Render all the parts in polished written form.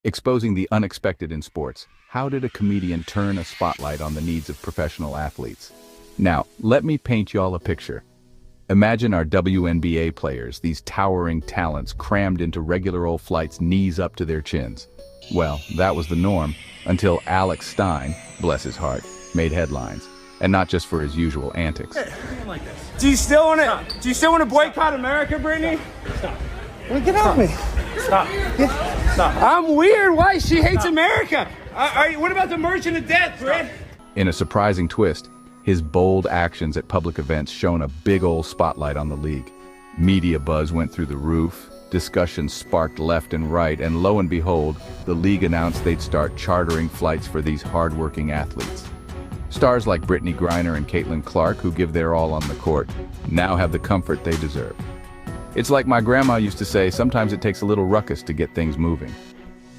Exposing the unexpected in sports. How did a comedian turn a spotlight on the needs of professional athletes? Now, let me paint y'all a picture. Imagine our WNBA players, these towering talents crammed into regular old flights, knees up to their chins. Well, that was the norm until Alex Stein, bless his heart, made headlines. And not just for his usual antics. Hey, like this. Do you still want to boycott America, Brittany? Stop. Well, get off me. Stop. Stop. I'm weird. Why? She hates America. What about the Merchant of Death, Britt? In a surprising twist, his bold actions at public events shone a big old spotlight on the league. Media buzz went through the roof, discussions sparked left and right, and lo and behold, the league announced they'd start chartering flights for these hard-working athletes. Stars like Brittany Griner and Caitlin Clark, who give their all on the court, now have the comfort they deserve. It's like my grandma used to say, sometimes it takes a little ruckus to get things moving.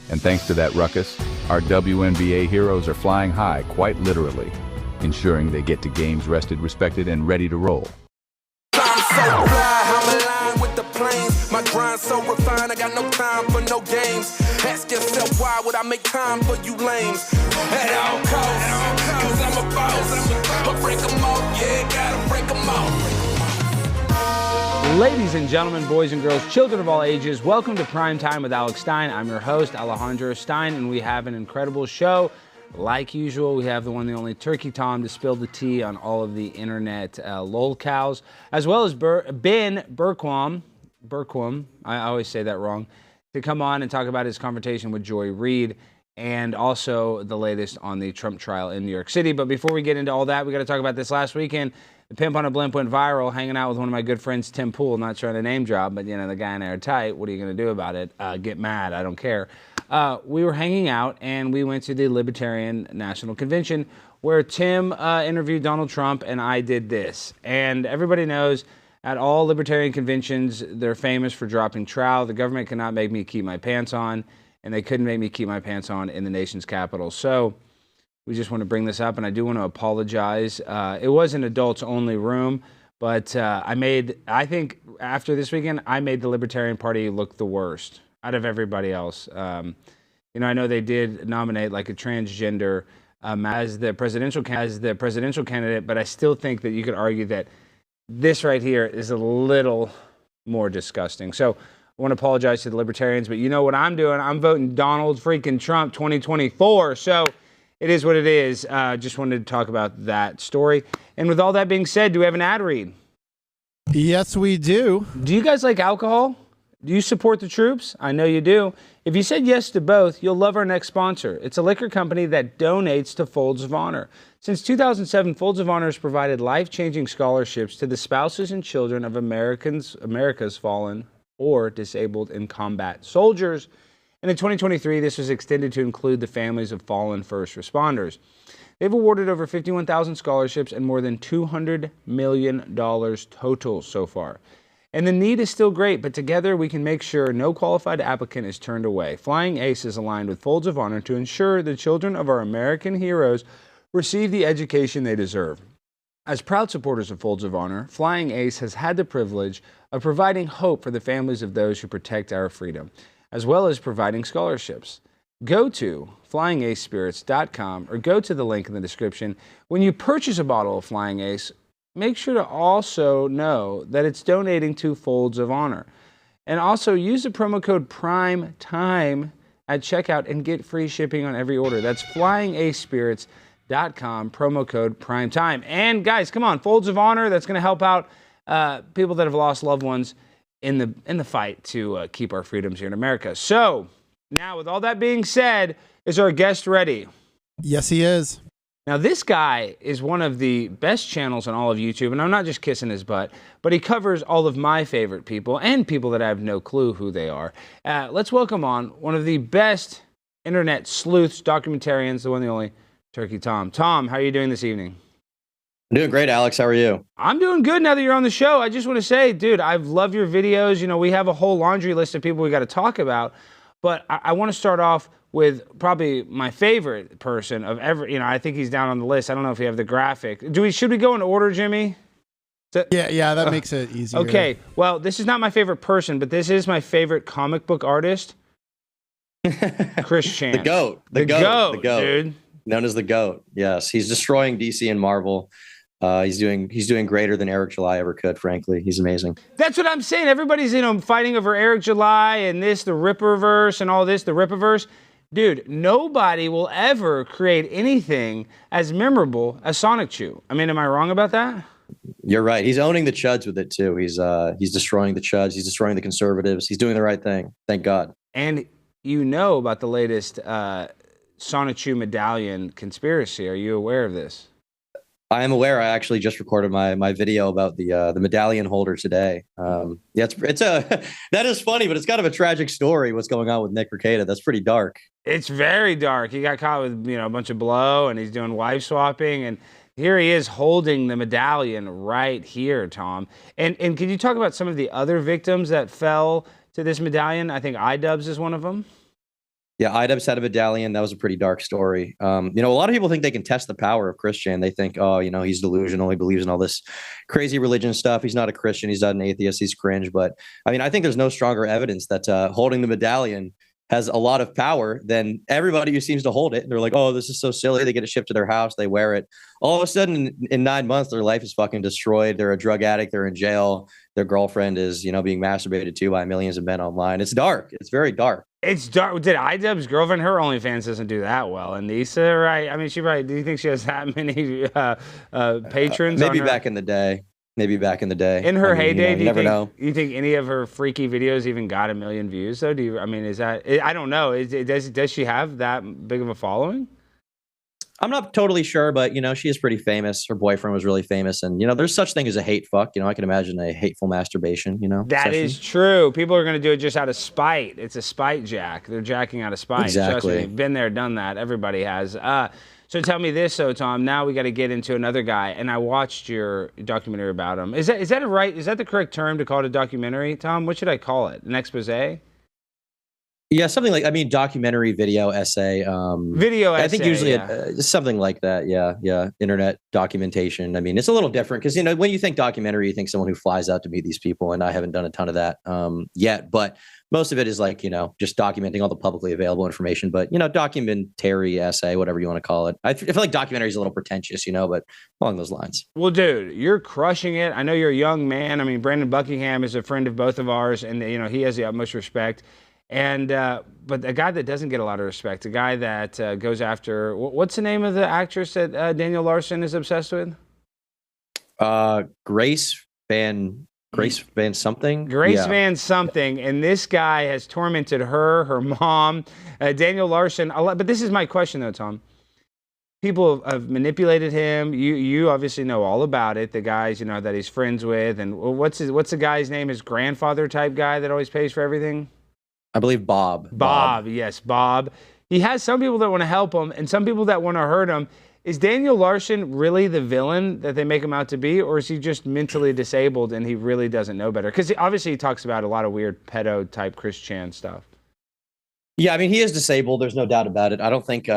And thanks to that ruckus, our WNBA heroes are flying high, quite literally, ensuring they get to games rested, respected, and ready to roll. I'm so fly, I'm aligned with the planes. My grind so refined, I got no time for no games. Ask yourself, why would I make time for you lames? At all costs, cause I'm a boss. I'll break them all, yeah, gotta break them all. Ladies and gentlemen, boys and girls, children of all ages, welcome to Prime Time with Alex Stein. I'm your host, Alejandro Stein, and we have an incredible show. Like usual, we have the one, the only Turkey Tom to spill the tea on all of the internet lolcows, as well as Ben Bergquam, I always say that wrong, to come on and talk about his confrontation with Joy Reid and also the latest on the Trump trial in New York City. But before we get into all that, we got to talk about this last weekend. The Pimp on a Blimp went viral, hanging out with one of my good friends, Tim Pool. Not trying to name drop, but, you know, the guy and I are tight. What are you going to do about it? Get mad. I don't care. We were hanging out, and we went to the Libertarian National Convention, where Tim interviewed Donald Trump, and I did this. And everybody knows at all Libertarian conventions, they're famous for dropping trowel. The government cannot make me keep my pants on, and they couldn't make me keep my pants on in the nation's capital. So we just want to bring this up, and I do want to apologize. It was an adults-only room, but I think after this weekend, I made the Libertarian Party look the worst out of everybody else. You know, I know they did nominate like a transgender as the presidential candidate, but I still think that you could argue that this right here is a little more disgusting. So I want to apologize to the Libertarians, but you know what I'm doing? I'm voting Donald freaking Trump 2024. So it is what it is. Just wanted to talk about that story. And with all that being said, do we have an ad read? Yes, we do. Do you guys like alcohol? Do you support the troops? I know you do. If you said yes to both, you'll love our next sponsor. It's a liquor company that donates to Folds of Honor. Since 2007, Folds of Honor has provided life-changing scholarships to the spouses and children of America's fallen or disabled in combat soldiers. And in 2023, this was extended to include the families of fallen first responders. They've awarded over 51,000 scholarships and more than $200 million total so far. And the need is still great, but together we can make sure no qualified applicant is turned away. Flying Ace is aligned with Folds of Honor to ensure the children of our American heroes receive the education they deserve. As proud supporters of Folds of Honor, Flying Ace has had the privilege of providing hope for the families of those who protect our freedom, as well as providing scholarships. Go to flyingacespirits.com or go to the link in the description. When you purchase a bottle of Flying Ace, make sure to also know that it's donating to Folds of Honor. And also use the promo code PRIMETIME at checkout and get free shipping on every order. That's flyingacespirits.com, promo code PRIMETIME. And guys, come on, Folds of Honor, that's going to help out people that have lost loved ones in the fight to keep our freedoms here in America. So, now with all that being said, is our guest ready? Yes, he is. Now, this guy is one of the best channels on all of YouTube, and I'm not just kissing his butt, but he covers all of my favorite people and people that I have no clue who they are. Let's welcome on one of the best internet sleuths, documentarians, the one, the only, Turkey Tom. Tom, how are you doing this evening? I'm doing great, Alex. How are you? I'm doing good now that you're on the show. I just want to say, dude, I love your videos. You know, we have a whole laundry list of people we got to talk about, but I want to start off with probably my favorite person of ever. You know, I think he's down on the list. I don't know if you have the graphic. Should we go in order, Jimmy? Yeah, that makes it easier. Okay, well, this is not my favorite person, but this is my favorite comic book artist. Chris Chan. The GOAT. The GOAT, dude. Known as the GOAT. Yes, he's destroying DC and Marvel. He's doing greater than Eric July ever could, frankly. He's amazing. That's what I'm saying. Everybody's, fighting over Eric July and this, the Ripperverse and all this, the Ripperverse. Dude, nobody will ever create anything as memorable as Sonic Chew. I mean, am I wrong about that? You're right. He's owning the chuds with it too. He's destroying the chuds. He's destroying the conservatives. He's doing the right thing. Thank God. And you know about the latest Sonic Chew medallion conspiracy. Are you aware of this? I am aware. I actually just recorded my video about the medallion holder today. Yeah, that is funny, but it's kind of a tragic story. What's going on with Nick Rekieta? That's pretty dark. It's very dark. He got caught with a bunch of blow, and he's doing wife swapping, and here he is holding the medallion right here, Tom. And can you talk about some of the other victims that fell to this medallion? I think iDubbbz is one of them. Yeah, iDubbbz had a medallion. That was a pretty dark story. A lot of people think they can test the power of Christian. They think, he's delusional. He believes in all this crazy religion stuff. He's not a Christian. He's not an atheist. He's cringe. But I think there's no stronger evidence that holding the medallion has a lot of power than everybody who seems to hold it. They're like, oh, this is so silly. They get it shipped to their house. They wear it. All of a sudden, in 9 months, their life is fucking destroyed. They're a drug addict. They're in jail. Their girlfriend is, being masturbated to by millions of men online. It's dark. It's very dark. It's dark. Did iDubbbz's girlfriend, her OnlyFans doesn't do that well. And Nisa, right? I mean, do you think she has that many patrons? Maybe back in the day. In her heyday, you never know. You think any of her freaky videos even got 1 million views, though? Is that, I don't know. Does she have that big of a following? I'm not totally sure, but, she is pretty famous. Her boyfriend was really famous. And, there's such thing as a hate fuck. I can imagine a hateful masturbation, That session. Is true. People are going to do it just out of spite. It's a spite jack. They're jacking out of spite. Exactly. Trust me. Been there, done that. Everybody has. So tell me this, though, Tom. Now we got to get into another guy. And I watched your documentary about him. Is that right? Is that the correct term to call it a documentary, Tom? What should I call it? An expose? Yeah, something like, documentary, video essay. Video essay, I think usually something like that. Yeah. Internet documentation. It's a little different because, when you think documentary, you think someone who flies out to meet these people. And I haven't done a ton of that yet. But most of it is like, just documenting all the publicly available information. But, documentary essay, whatever you want to call it. I feel like documentary is a little pretentious, but along those lines. Well, dude, you're crushing it. I know you're a young man. Brandon Buckingham is a friend of both of ours. And, he has the utmost respect. And but a guy that doesn't get a lot of respect, a guy that goes after, what's the name of the actress that Daniel Larson is obsessed with? Grace Van something. Van something. And this guy has tormented her mom, Daniel Larson a lot. But this is my question though, Tom. People have manipulated him. You obviously know all about it. The guys, that he's friends with, and what's the guy's name? His grandfather type guy that always pays for everything. I believe Bob. Yes, Bob. He has some people that want to help him and some people that want to hurt him. Is Daniel Larson really the villain that they make him out to be, or is he just mentally disabled and he really doesn't know better? Because obviously he talks about a lot of weird pedo-type Chris Chan stuff. Yeah, he is disabled. There's no doubt about it. I don't think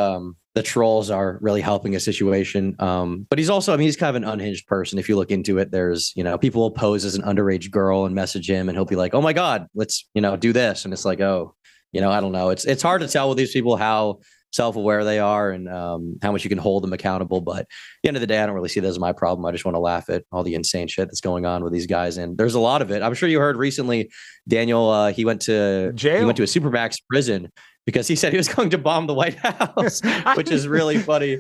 the trolls are really helping a situation. But he's also, he's kind of an unhinged person. If you look into it, there's, people will pose as an underage girl and message him and he'll be like, oh my God, let's, do this. And it's like, oh, I don't know. It's hard to tell with these people how self-aware they are and how much you can hold them accountable. But at the end of the day, I don't really see that as my problem. I just want to laugh at all the insane shit that's going on with these guys. And there's a lot of it. I'm sure you heard recently, Daniel, he went to jail. He went to a supermax prison because he said he was going to bomb the White House, which is really funny.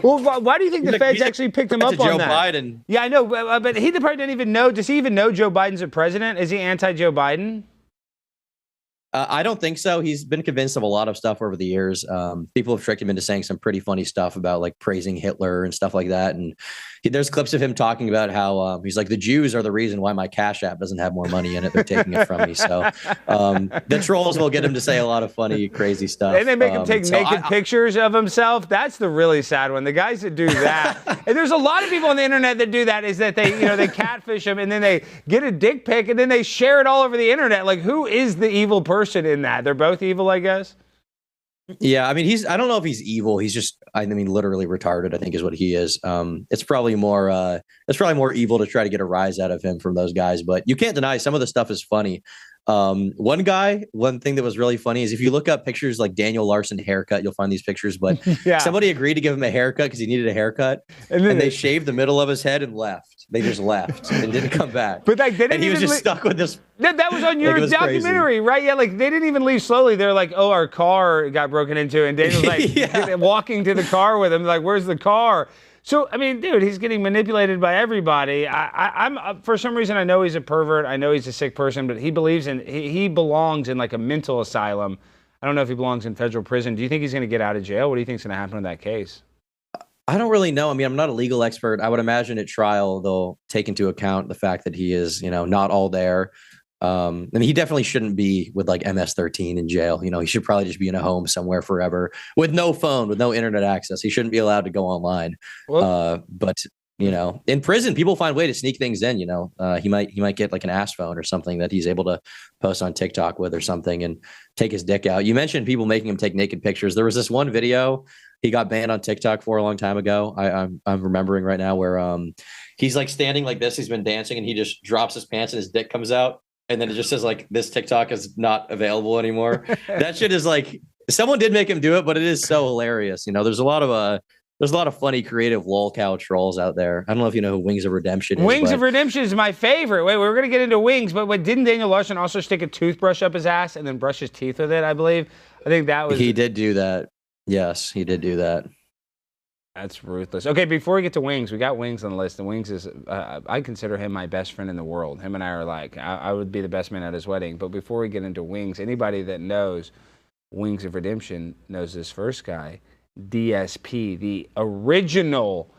Well, why do you think the feds actually picked him up on Joe that? Biden. Yeah, I know, but he probably didn't even know. Does he even know Joe Biden's a president? Is he anti-Joe Biden? I don't think so. He's been convinced of a lot of stuff over the years. People have tricked him into saying some pretty funny stuff about like praising Hitler and stuff like that. And there's clips of him talking about how he's like, the Jews are the reason why my Cash App doesn't have more money in it. They're taking it from me. So the trolls will get him to say a lot of funny, crazy stuff. And they make him take naked pictures of himself. That's the really sad one. The guys that do that. And there's a lot of people on the internet that do that, is that they, they catfish him and then they get a dick pic and then they share it all over the internet. Like, who is the evil person in that? They're both evil, I guess. Yeah, I don't know if he's evil. He's just, literally retarded, I think is what he is. It's probably more evil to try to get a rise out of him from those guys, but you can't deny some of the stuff is funny. One thing that was really funny is if you look up pictures like Daniel Larson haircut, you'll find these pictures. But somebody agreed to give him a haircut because he needed a haircut, and they shaved the middle of his head and left. They just left and didn't come back. But like, they didn't he was just stuck with this. That was on your documentary, right? Yeah, like they didn't even leave slowly. They're like, "Oh, our car got broken into," and Daniel's like walking to the car with him, like, "Where's the car?" So, I mean, dude, he's getting manipulated by everybody. I'm for some reason, I know he's a pervert. I know he's a sick person, but he belongs in like a mental asylum. I don't know if he belongs in federal prison. Do you think he's going to get out of jail? What do you think is going to happen in that case? I don't really know. I mean, I'm not a legal expert. I would imagine at trial, they'll take into account the fact that he is, not all there. And he definitely shouldn't be with like MS-13 in jail. He should probably just be in a home somewhere forever with no phone, with no internet access. He shouldn't be allowed to go online. But in prison, people find a way to sneak things in. He might get like an ass phone or something that he's able to post on TikTok with or something and take his dick out. You mentioned people making him take naked pictures. There was this one video he got banned on TikTok for a long time ago. I'm remembering right now where he's like standing like this. He's been dancing and he just drops his pants and his dick comes out. And then it just says like, this TikTok is not available anymore. That shit is like, someone did make him do it, but it is so hilarious. There's a lot of funny, creative lolcow trolls out there. I don't know if you know who Wings of Redemption is. Wings of Redemption is my favorite. Wait, we're going to get into Wings, but didn't Daniel Larson also stick a toothbrush up his ass and then brush his teeth with it, I believe? I think that was... He did do that. Yes, he did do that. That's ruthless. Okay, before we get to Wings, we got Wings on the list, and Wings is, I consider him my best friend in the world. Him and I are like, I would be the best man at his wedding. But before we get into Wings, anybody that knows Wings of Redemption knows this first guy, DSP, the original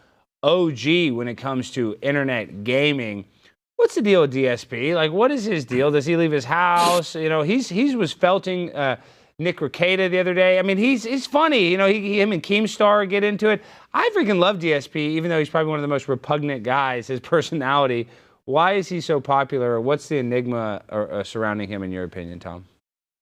OG when it comes to internet gaming. What's the deal with DSP? Like, what is his deal? Does he leave his house? He was felting Nick Rekieta the other day. I mean, he's funny. Him and Keemstar get into it. I freaking love DSP, even though he's probably one of the most repugnant guys. His personality. Why is he so popular? What's the enigma surrounding him, in your opinion, Tom?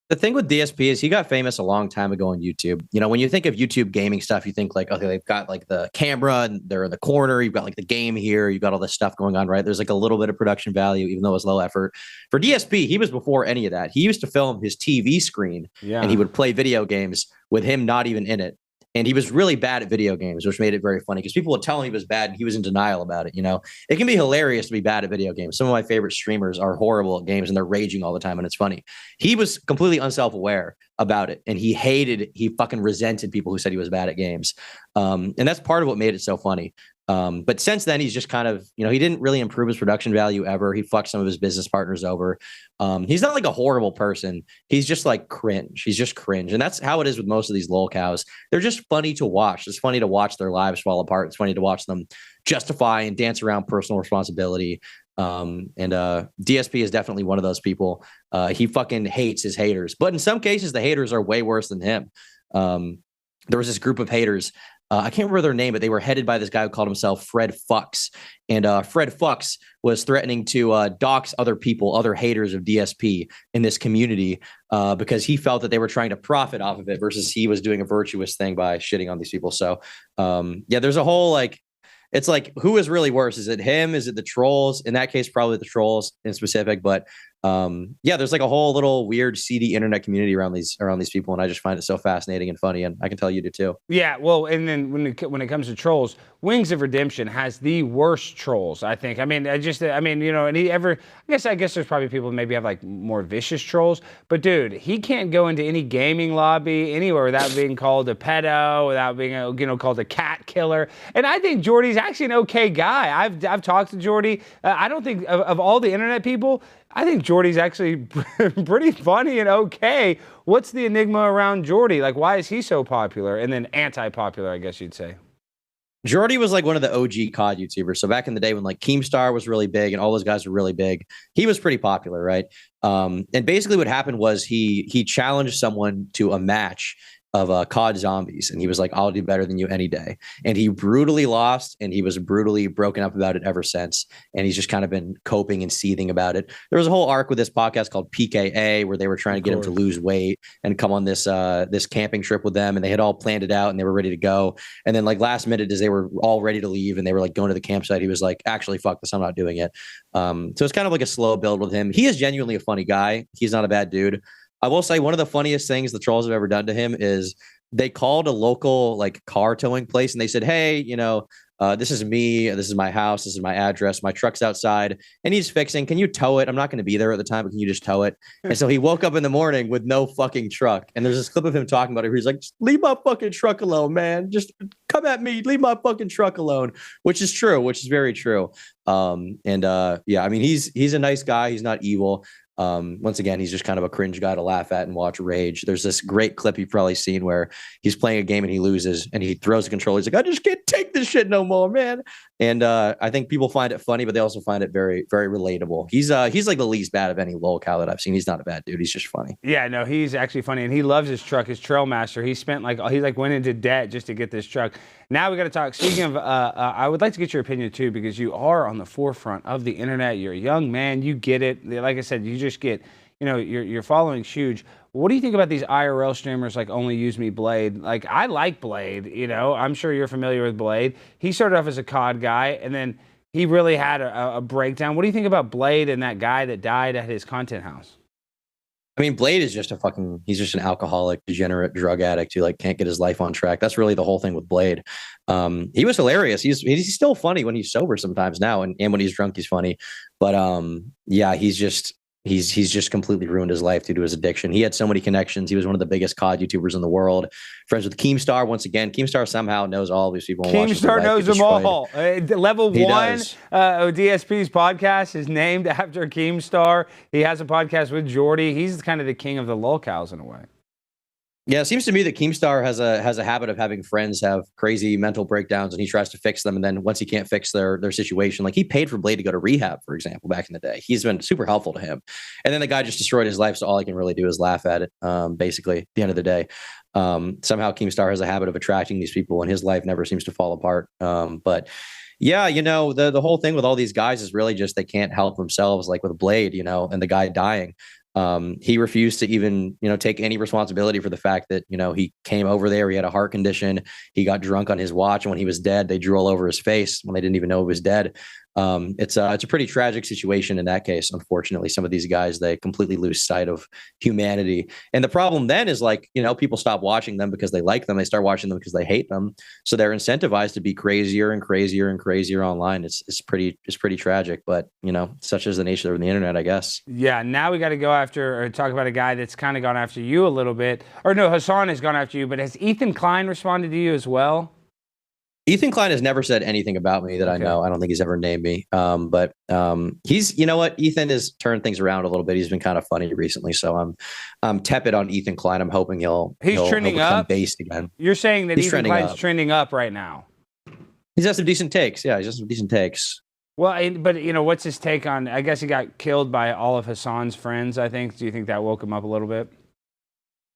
The thing with DSP is he got famous a long time ago on YouTube. When you think of YouTube gaming stuff, you think like, okay, they've got like the camera and they're in the corner. You've got like the game here. You've got all this stuff going on, right? There's like a little bit of production value, even though it was low effort. For DSP, he was before any of that. He used to film his TV screen and he would play video games with him not even in it. And he was really bad at video games, which made it very funny because people would tell him he was bad and he was in denial about it. It can be hilarious to be bad at video games. Some of my favorite streamers are horrible at games and they're raging all the time and it's funny. He was completely unself-aware about it and he fucking resented people who said he was bad at games. And that's part of what made it so funny. But since then, he's just kind of, he didn't really improve his production value ever. He fucked some of his business partners over. He's not like a horrible person. He's just like cringe. He's just cringe. And that's how it is with most of these lolcows. They're just funny to watch. It's funny to watch their lives fall apart. It's funny to watch them justify and dance around personal responsibility. And DSP is definitely one of those people. He fucking hates his haters. But in some cases, the haters are way worse than him. There was this group of haters. I can't remember their name, but they were headed by this guy who called himself Fred Fucks. And Fred Fucks was threatening to dox other people, other haters of DSP in this community because he felt that they were trying to profit off of it versus he was doing a virtuous thing by shitting on these people. So, there's a whole it's like, who is really worse? Is it him? Is it the trolls? In that case, probably the trolls in specific. But there's like a whole little weird, seedy internet community around these people, and I just find it so fascinating and funny. And I can tell you do too. Yeah, well, and then when it comes to trolls, Wings of Redemption has the worst trolls, I think. I guess there's probably people who maybe have like more vicious trolls, but dude, he can't go into any gaming lobby anywhere without being called a pedo, without being called a cat killer. And I think Jordy's actually an okay guy. I've talked to Jordy. I don't think of all the internet people, I think Jordy's actually pretty funny and okay. What's the enigma around Jordy? Like, why is he so popular and then anti-popular, I guess you'd say? Jordy was like one of the OG COD YouTubers. So back in the day when like Keemstar was really big and all those guys were really big, he was pretty popular, right? And basically what happened was he challenged someone to a match COD Zombies, and he was like, "I'll do better than you any day." And he brutally lost, and he was brutally broken up about it ever since. And he's just kind of been coping and seething about it. There was a whole arc with this podcast called PKA where they were trying to get him to lose weight and come on this this camping trip with them, and they had all planned it out and they were ready to go. And then like last minute, as they were all ready to leave and they were like going to the campsite, he was like, "Actually, fuck this, I'm not doing it." So it's kind of like a slow build with him. He is genuinely a funny guy. He's not a bad dude. I will say one of the funniest things the trolls have ever done to him is they called a local like car towing place and they said, "Hey, this is me. This is my house. This is my address. My truck's outside and he's fixing. Can you tow it? I'm not going to be there at the time, but can you just tow it?" And so he woke up in the morning with no fucking truck. And there's this clip of him talking about it where he's like, "Just leave my fucking truck alone, man. Just come at me. Leave my fucking truck alone," which is true, which is very true. Yeah, I mean, he's a nice guy. He's not evil. Once again, he's just kind of a cringe guy to laugh at and watch rage. There's this great clip you've probably seen where he's playing a game and he loses and he throws the controller. He's like, "I just can't take this shit no more, man." And I think people find it funny, but they also find it very, very relatable. He's like the least bad of any lolcow that I've seen. He's not a bad dude. He's just funny. Yeah, no, he's actually funny, and he loves his truck, his Trailmaster. He spent he went into debt just to get this truck. Now we got to talk. Speaking of, I would like to get your opinion too, because you are on the forefront of the internet. You're a young man. You get it. Like I said, you just get, your following's huge. What do you think about these IRL streamers like Only Use Me Blade? Like, I like Blade. I'm sure you're familiar with Blade. He started off as a COD guy, and then he really had a breakdown. What do you think about Blade and that guy that died at his content house? I mean, Blade is just he's just an alcoholic, degenerate drug addict who like can't get his life on track. That's really the whole thing with Blade. He was hilarious. He's still funny when he's sober sometimes now. And when he's drunk, he's funny. But yeah, he's just completely ruined his life due to his addiction. He had so many connections. He was one of the biggest COD YouTubers in the world. Friends with Keemstar. Once again, Keemstar somehow knows all these people. Keemstar knows them all. Level 1 DSP's podcast is named after Keemstar. He has a podcast with Jordy. He's kind of the king of the lolcows in a way. Yeah, it seems to me that Keemstar has a habit of having friends have crazy mental breakdowns, and he tries to fix them. And then once he can't fix their situation, like he paid for Blade to go to rehab, for example, back in the day. He's been super helpful to him. And then the guy just destroyed his life, so all I can really do is laugh at it. Basically, at the end of the day, somehow Keemstar has a habit of attracting these people, and his life never seems to fall apart. But yeah, the whole thing with all these guys is really just they can't help themselves. Like with Blade, and the guy dying. He refused to even, take any responsibility for the fact that, he came over there. He had a heart condition. He got drunk on his watch. And when he was dead, they drew all over his face when they didn't even know he was dead. It's a pretty tragic situation in that case. Unfortunately, some of these guys, they completely lose sight of humanity. And the problem then is like, people stop watching them because they like them. They start watching them because they hate them. So they're incentivized to be crazier and crazier and crazier online. It's pretty tragic, but such is the nature of the internet, I guess. Yeah. Now we got to go after or talk about a guy that's kind of gone after you a little bit, or no, Hassan has gone after you, but has Ethan Klein responded to you as well? Ethan Klein has never said anything about me that I know. I don't think he's ever named me. But he's, Ethan has turned things around a little bit. He's been kind of funny recently. So I'm tepid on Ethan Klein. I'm hoping he'll trending up based again. You're saying that he's Ethan Klein's trending up right now. He's got some decent takes. Yeah, he's got some decent takes. Well, but what's his take on, I guess he got killed by all of Hassan's friends, I think. Do you think that woke him up a little bit?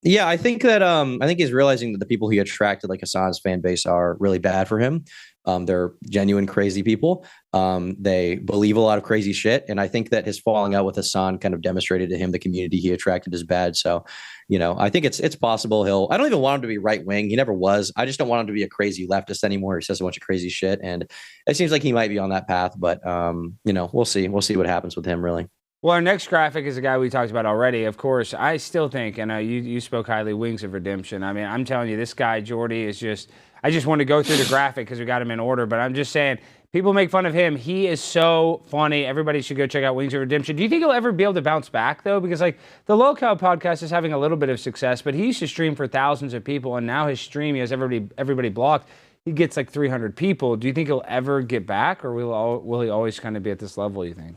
Yeah, I think he's realizing that the people he attracted, like Hassan's fan base, are really bad for him. They're genuine crazy people. They believe a lot of crazy shit. And I think that his falling out with Hassan kind of demonstrated to him the community he attracted is bad. So, I think it's possible I don't even want him to be right wing. He never was. I just don't want him to be a crazy leftist anymore. He says a bunch of crazy shit. And it seems like he might be on that path. But, we'll see. We'll see what happens with him, really. Well, our next graphic is a guy we talked about already. Of course, I still think, and you spoke highly, Wings of Redemption. I mean, I'm telling you, this guy, Jordy, is just, I just want to go through the graphic because we got him in order, but I'm just saying, people make fun of him. He is so funny. Everybody should go check out Wings of Redemption. Do you think he'll ever be able to bounce back, though? Because, like, the Lolcow podcast is having a little bit of success, but he used to stream for thousands of people, and now his stream, he has everybody blocked. He gets, like, 300 people. Do you think he'll ever get back, or will he always kind of be at this level, you think?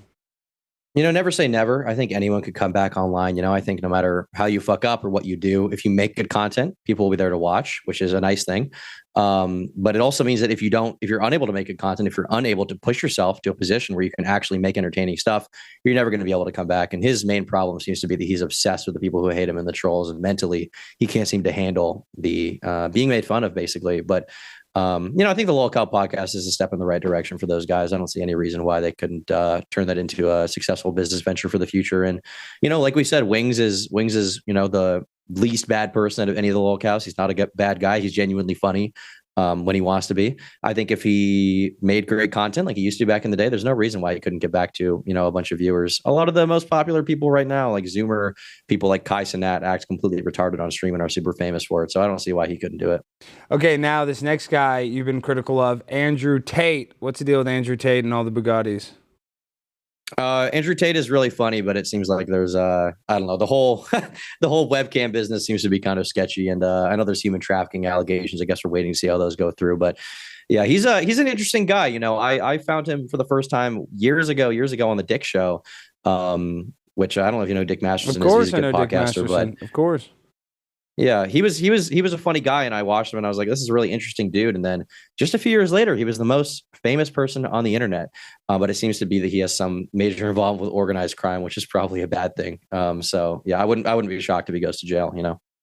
Never say never. I think anyone could come back online. I think no matter how you fuck up or what you do, if you make good content, people will be there to watch, which is a nice thing. But it also means that if you're unable to make good content, if you're unable to push yourself to a position where you can actually make entertaining stuff, you're never going to be able to come back. And his main problem seems to be that he's obsessed with the people who hate him and the trolls, and mentally he can't seem to handle the being made fun of, basically. But I think the Lol Cow podcast is a step in the right direction for those guys. I don't see any reason why they couldn't turn that into a successful business venture for the future. And, like we said, Wings is, the least bad person out of any of the Lol Cows. He's not a bad guy. He's genuinely funny when he wants to be. I think if he made great content like he used to back in the day, there's no reason why he couldn't get back to, a bunch of viewers. A lot of the most popular people right now, like Zoomer, people like Kai Cenat, act completely retarded on stream and are super famous for it. So I don't see why he couldn't do it. Okay, now this next guy you've been critical of, Andrew Tate. What's the deal with Andrew Tate and all the Bugattis? Andrew Tate is really funny, but it seems like there's I don't know, the whole the whole webcam business seems to be kind of sketchy, and I know there's human trafficking allegations. I guess we're waiting to see how those go through, but yeah, he's an interesting guy. I found him for the first time years ago on the Dick Show, which I don't know if you know Dick Masterson. Of course, he's a good podcaster, but of course. Yeah, he was a funny guy, and I watched him and I was like, this is a really interesting dude. And then just a few years later, he was the most famous person on the internet. But it seems to be that he has some major involvement with organized crime, which is probably a bad thing. So yeah, I wouldn't be shocked if he goes to jail,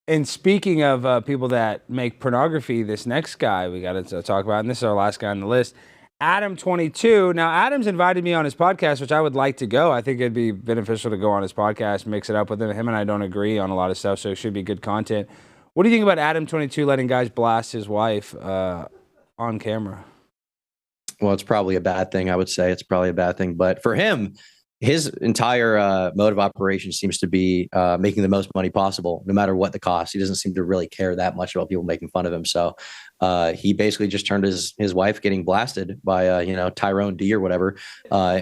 And speaking of people that make pornography, this next guy we got to talk about, and this is our last guy on the list, Adam22. Now, Adam's invited me on his podcast, which I would like to go. I think it'd be beneficial to go on his podcast, mix it up with him. Him and I don't agree on a lot of stuff, so it should be good content. What do you think about Adam22 letting guys blast his wife on camera? Well, it's probably a bad thing. I would say it's probably a bad thing. But for him, his entire mode of operation seems to be making the most money possible, no matter what the cost. He doesn't seem to really care that much about people making fun of him. So he basically just turned his wife getting blasted by, Tyrone D or whatever,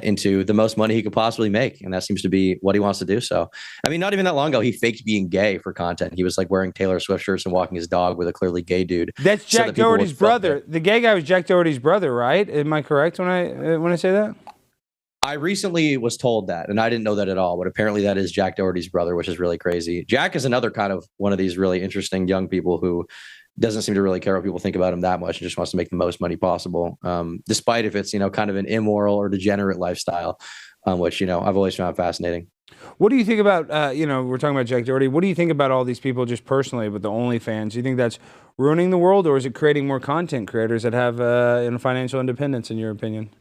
into the most money he could possibly make. And that seems to be what he wants to do. So, I mean, not even that long ago, he faked being gay for content. He was like wearing Taylor Swift shirts and walking his dog with a clearly gay dude. That's Jack Doherty's brother. The gay guy was Jack Doherty's brother, right? Am I correct when I say that? I recently was told that, and I didn't know that at all, but apparently that is Jack Doherty's brother, which is really crazy. Jack is another kind of one of these really interesting young people who doesn't seem to really care what people think about him that much and just wants to make the most money possible, despite if it's, kind of an immoral or degenerate lifestyle, which, I've always found fascinating. What do you think about, we're talking about Jack Doherty. What do you think about all these people just personally with the OnlyFans? Do you think that's ruining the world, or is it creating more content creators that have financial independence, in your opinion?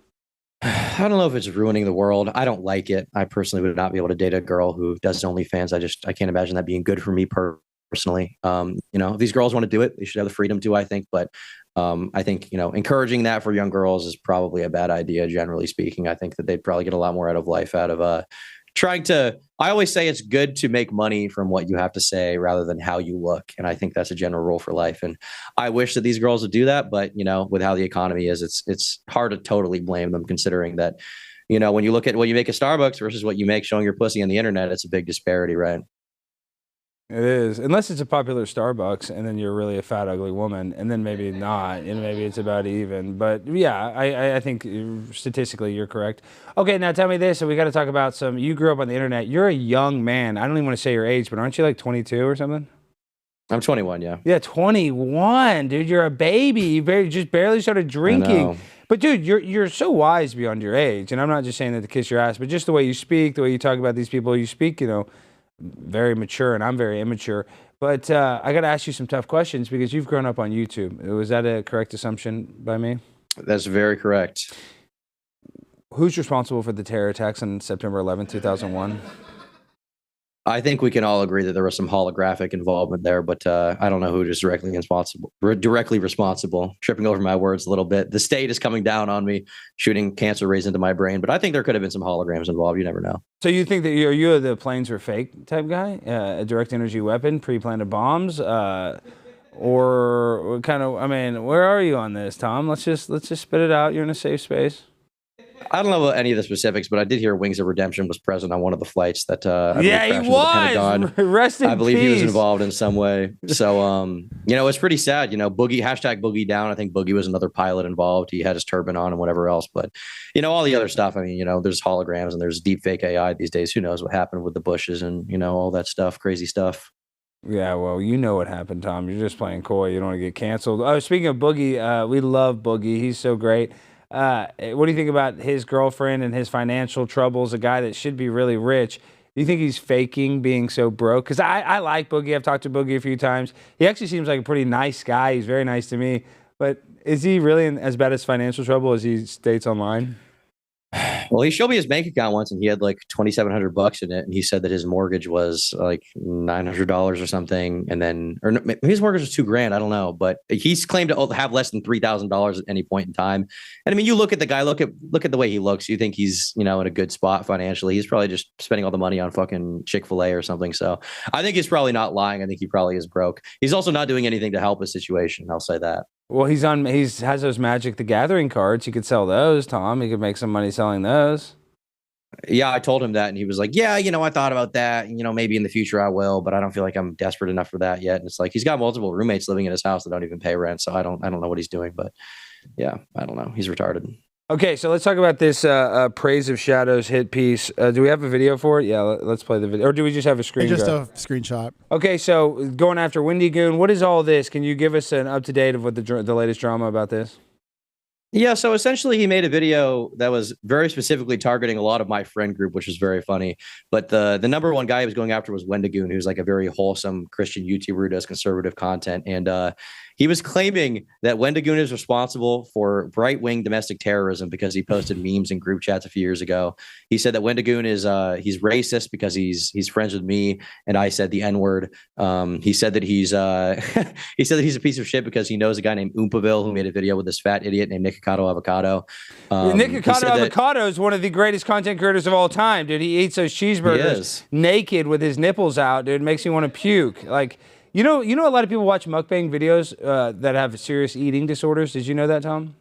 I don't know if it's ruining the world. I don't like it. I personally would not be able to date a girl who does OnlyFans. I can't imagine that being good for me personally. If these girls want to do it, they should have the freedom to, I think. But I think, encouraging that for young girls is probably a bad idea, generally speaking. I think that they'd probably get a lot more out of life out of I always say it's good to make money from what you have to say rather than how you look. And I think that's a general rule for life. And I wish that these girls would do that. But, with how the economy is, it's hard to totally blame them, considering that, when you look at what you make at Starbucks versus what you make showing your pussy on the internet, it's a big disparity, right? It is, unless it's a popular Starbucks and then you're really a fat, ugly woman, and then maybe not, and maybe it's about even. But yeah, I think statistically you're correct. Okay, now tell me this, so we got to talk about you grew up on the internet. You're a young man. I don't even want to say your age, but aren't you like 22 or something? I'm 21, yeah. Yeah, 21, dude. You're a baby. You just barely started drinking. But dude, you're so wise beyond your age, and I'm not just saying that to kiss your ass, but just the way you speak, the way you talk about these people you speak, very mature, and I'm very immature. But I got to ask you some tough questions because you've grown up on YouTube. Was that a correct assumption by me? That's very correct. Who's responsible for the terror attacks on September 11th, 2001? I think we can all agree that there was some holographic involvement there, but I don't know who is directly responsible. Tripping over my words a little bit. The state is coming down on me, shooting cancer rays into my brain, but I think there could have been some holograms involved. You never know. So you think that you're the planes were fake type guy, a direct energy weapon, pre-planted bombs, or kind of? I mean, where are you on this, Tom? Let's just spit it out. You're in a safe space. I don't know about any of the specifics, but I did hear Wings of Redemption was present on one of the flights that I Yeah, he crashed into the Pentagon. was. Rest in I believe he was peace. involved in some way. So, it's pretty sad. Boogie #Boogie down. I think Boogie was another pilot involved. He had his turban on and whatever else. But all the other stuff. I mean, there's holograms and there's deep fake AI these days. Who knows what happened with the Bushes and all that stuff, crazy stuff. Yeah, well, you know what happened, Tom. You're just playing coy. You don't want to get canceled. Oh, speaking of Boogie, we love Boogie. He's so great. What do you think about his girlfriend and his financial troubles? A guy that should be really rich. Do you think he's faking being so broke? Because I like Boogie. I've talked to Boogie a few times. He actually seems like a pretty nice guy. He's very nice to me. But is he really in as bad as financial trouble as he states online? Well, he showed me his bank account once, and he had like $2,700 in it, and he said that his mortgage was like $900 or something, and then, or maybe his mortgage was $2,000. I don't know, but he's claimed to have less than $3,000 at any point in time. And I mean, you look at the guy, look at the way he looks. You think he's in a good spot financially. He's probably just spending all the money on fucking Chick-fil-A or something. So I think he's probably not lying. I think he probably is broke. He's also not doing anything to help his situation. I'll say that. Well, he has those Magic the Gathering cards. He could sell those, Tom. He could make some money selling those. Yeah, I told him that, and he was like, "Yeah, I thought about that. And, maybe in the future I will, but I don't feel like I'm desperate enough for that yet." And it's like he's got multiple roommates living in his house that don't even pay rent, so I don't know what he's doing, but yeah, I don't know. He's retarded. Okay, so let's talk about this Praise of Shadows hit piece. Do we have a video for it? Yeah, let's play the video. Or do we just have a screen? Just a screenshot. Okay, so going after Windy Goon, what is all this? Can you give us an up-to-date of what the latest drama about this? Yeah, so essentially he made a video that was very specifically targeting a lot of my friend group, which was very funny. But the number one guy he was going after was Wendigoon, who's like a very wholesome Christian YouTuber who does conservative content. And he was claiming that Wendigoon is responsible for right-wing domestic terrorism because he posted memes in group chats a few years ago. He said that Wendigoon is he's racist because he's friends with me, and I said the N-word. He said that he's he said that he's a piece of shit because he knows a guy named Oompaville who made a video with this fat idiot named Nikocado Avocado. Nikocado Avocado is one of the greatest content creators of all time, dude. He eats those cheeseburgers naked with his nipples out, dude. It makes me want to puke. Like, you know, a lot of people watch mukbang videos that have serious eating disorders. Did you know that, Tom?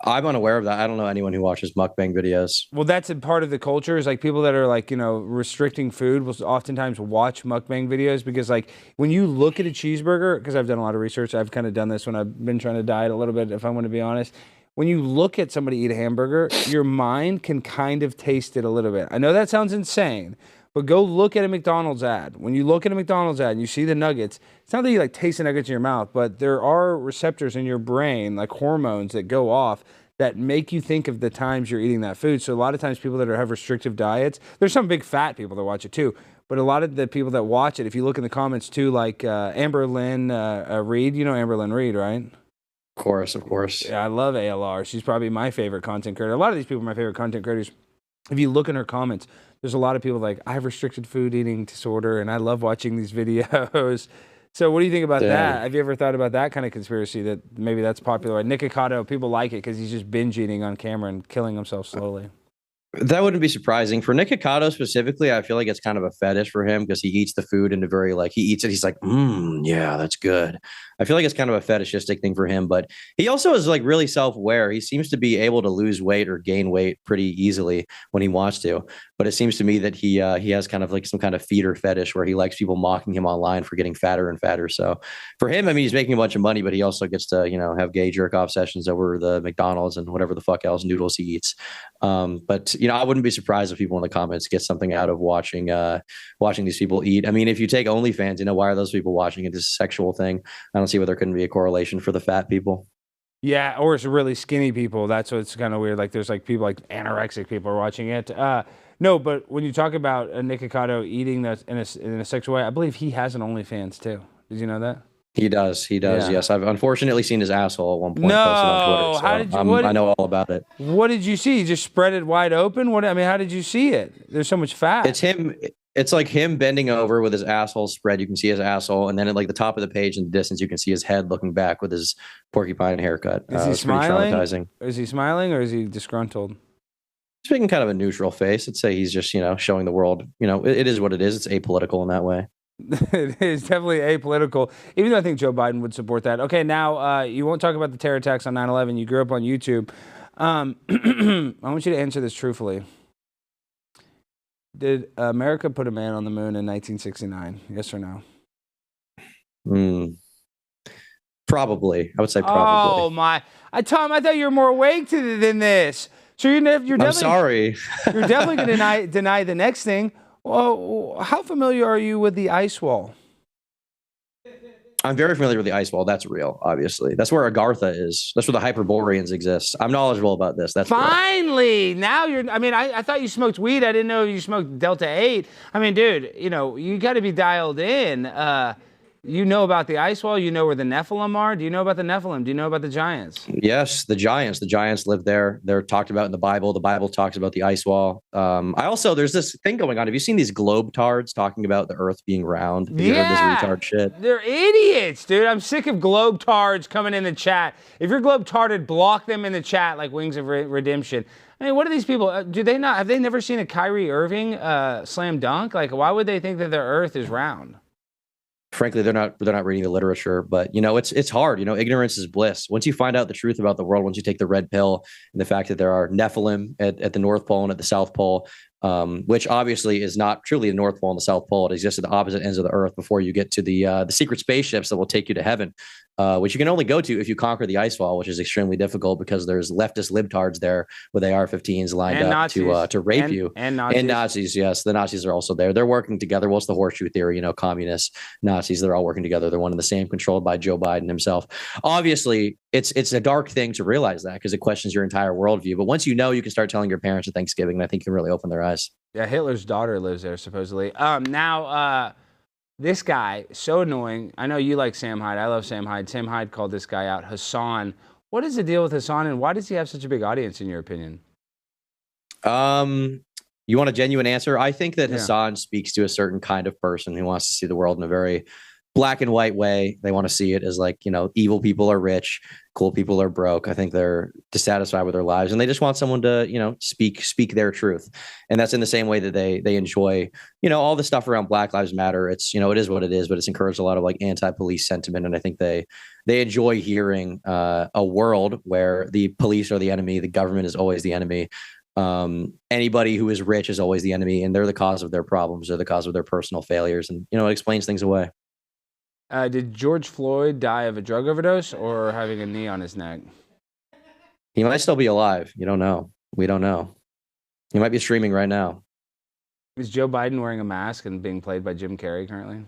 I'm unaware of that. I don't know anyone who watches mukbang videos. Well, that's a part of the culture. Is like people that are like, restricting food will oftentimes watch mukbang videos because like when you look at a cheeseburger, because I've done a lot of research, I've kind of done this when I've been trying to diet a little bit, if I want to be honest. When you look at somebody eat a hamburger, your mind can kind of taste it a little bit. I know that sounds insane, but go look at a McDonald's ad. When you look at a McDonald's ad and you see the nuggets, it's not that you like taste the nuggets in your mouth, but there are receptors in your brain, like hormones that go off that make you think of the times you're eating that food. So a lot of times people that have restrictive diets, there's some big fat people that watch it too, but a lot of the people that watch it, if you look in the comments too, like Amber Lynn Reed, you know Amber Lynn Reed, right? Of course. Yeah, I love ALR. She's probably my favorite content creator. A lot of these people are my favorite content creators. If you look in her comments, there's a lot of people like, I have restricted food eating disorder, and I love watching these videos. So what do you think about that? Have you ever thought about that kind of conspiracy, that maybe that's popular? Nikocado, people like it because he's just binge eating on camera and killing himself slowly. That wouldn't be surprising. For Nikocado specifically, I feel like it's kind of a fetish for him because he eats the food in a very he eats it. He's like, yeah, that's good. I feel like it's kind of a fetishistic thing for him, but he also is like really self-aware. He seems to be able to lose weight or gain weight pretty easily when he wants to. But it seems to me that he has kind of like some kind of feeder fetish where he likes people mocking him online for getting fatter and fatter. So for him, I mean, he's making a bunch of money, but he also gets to, have gay jerk off sessions over the McDonald's and whatever the fuck else noodles he eats. But I wouldn't be surprised if people in the comments get something out of watching these people eat. I mean, if you take OnlyFans, why are those people watching it? This is a sexual thing. I don't see why there couldn't be a correlation for the fat people. Yeah, or it's really skinny people. That's what's kind of weird. Like there's like people like anorexic people are watching it. No, but when you talk about Nikocado eating that in a sexual way, I believe he has an OnlyFans too. Did you know that? He does. Yeah. Yes, I've unfortunately seen his asshole at one point. No, posted on Twitter, so how did you? I know all about it. What did you see? You just spread it wide open. How did you see it? There's so much fat. It's him. It's like him bending over with his asshole spread. You can see his asshole, and then at like the top of the page in the distance, you can see his head looking back with his porcupine haircut. Is he smiling? Is he smiling or is he disgruntled? He's making kind of a neutral face. I'd say he's just showing the world. It is what it is. It's apolitical in that way. It is definitely apolitical, even though I think Joe Biden would support that. Okay, now you won't talk about the terror attacks on 9/11. You grew up on YouTube. I want you to answer this truthfully. Did America put a man on the moon in 1969? Yes or no? Probably. I would say probably. Oh my! Tom, I thought you were more awake than this. So you're definitely. I'm sorry. You're definitely going to deny the next thing. Well, how familiar are you with the ice wall? I'm very familiar with the ice wall. That's real, obviously. That's where Agartha is. That's where the Hyperboreans exist. I'm knowledgeable about this. That's finally real. Now you're. I mean, I thought you smoked weed. I didn't know you smoked Delta 8. I mean, dude, you got to be dialed in. You know about the ice wall. You know where the Nephilim are. Do you know about the Nephilim? Do you know about the giants? Yes, the giants. The giants live there. They're talked about in the Bible. The Bible talks about the ice wall. There's this thing going on. Have you seen these globetards talking about the Earth being round? Have you heard this retard shit? They're idiots, dude. I'm sick of globetards coming in the chat. If you're globetarded, block them in the chat like Wings of Redemption. I mean, what are these people? Have they never seen a Kyrie Irving slam dunk? Like, why would they think that the Earth is round? Frankly, they're not reading the literature, but it's hard. Ignorance is bliss. Once you find out the truth about the world, once you take the red pill and the fact that there are Nephilim at the North Pole and at the South Pole, which obviously is not truly the North Pole and the South Pole. It exists at the opposite ends of the Earth before you get to the secret spaceships that will take you to heaven, which you can only go to if you conquer the ice wall, which is extremely difficult because there's leftist libtards there with AR-15s lined and up Nazis. to rape you. And Nazis. And Nazis, yes. The Nazis are also there. They're working together. What's the horseshoe theory? Communists, Nazis, they're all working together. They're one and the same, controlled by Joe Biden himself. Obviously, it's a dark thing to realize that because it questions your entire worldview. But once you know, you can start telling your parents at Thanksgiving, and I think you can really open their eyes. Yeah, Hitler's daughter lives there, supposedly. This guy, so annoying. I know you like Sam Hyde. I love Sam Hyde. Sam Hyde called this guy out, Hassan. What is the deal with Hassan, and why does he have such a big audience, in your opinion? You want a genuine answer? I think that Hassan speaks to a certain kind of person who wants to see the world in a very black and white way. They want to see it as evil people are rich, cool people are broke. I think they're dissatisfied with their lives and they just want someone to, speak their truth. And that's in the same way that they enjoy, all the stuff around Black Lives Matter. It's, it is what it is, but it's encouraged a lot of anti-police sentiment. And I think they enjoy hearing a world where the police are the enemy. The government is always the enemy. Anybody who is rich is always the enemy, and they're the cause of their problems. They're the cause of their personal failures. And, it explains things away. Did George Floyd die of a drug overdose or having a knee on his neck? He might still be alive. You don't know. We don't know. He might be streaming right now. Is Joe Biden wearing a mask and being played by Jim Carrey currently?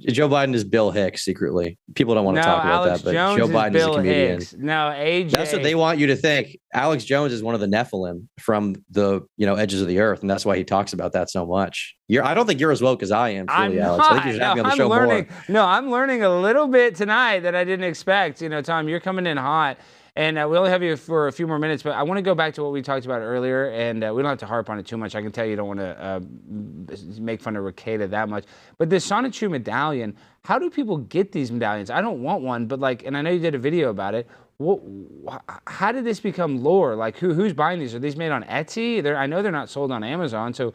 Joe Biden is Bill Hicks secretly. People don't want to talk about Alex that, but Jones Joe Biden is a comedian. Hicks. No, AJ. That's what they want you to think. Alex Jones is one of the Nephilim from the edges of the earth, and that's why he talks about that so much. I don't think you're as woke as I am, truly, Alex. I think you should have me on the show more. No, I'm learning a little bit tonight that I didn't expect. Tom, you're coming in hot. And we only have you for a few more minutes, but I want to go back to what we talked about earlier, and we don't have to harp on it too much. I can tell you don't want to make fun of Ricada that much. But this Sonichu medallion, how do people get these medallions? I don't want one, but and I know you did a video about it. How did this become lore? Who's buying these? Are these made on Etsy? I know they're not sold on Amazon. So,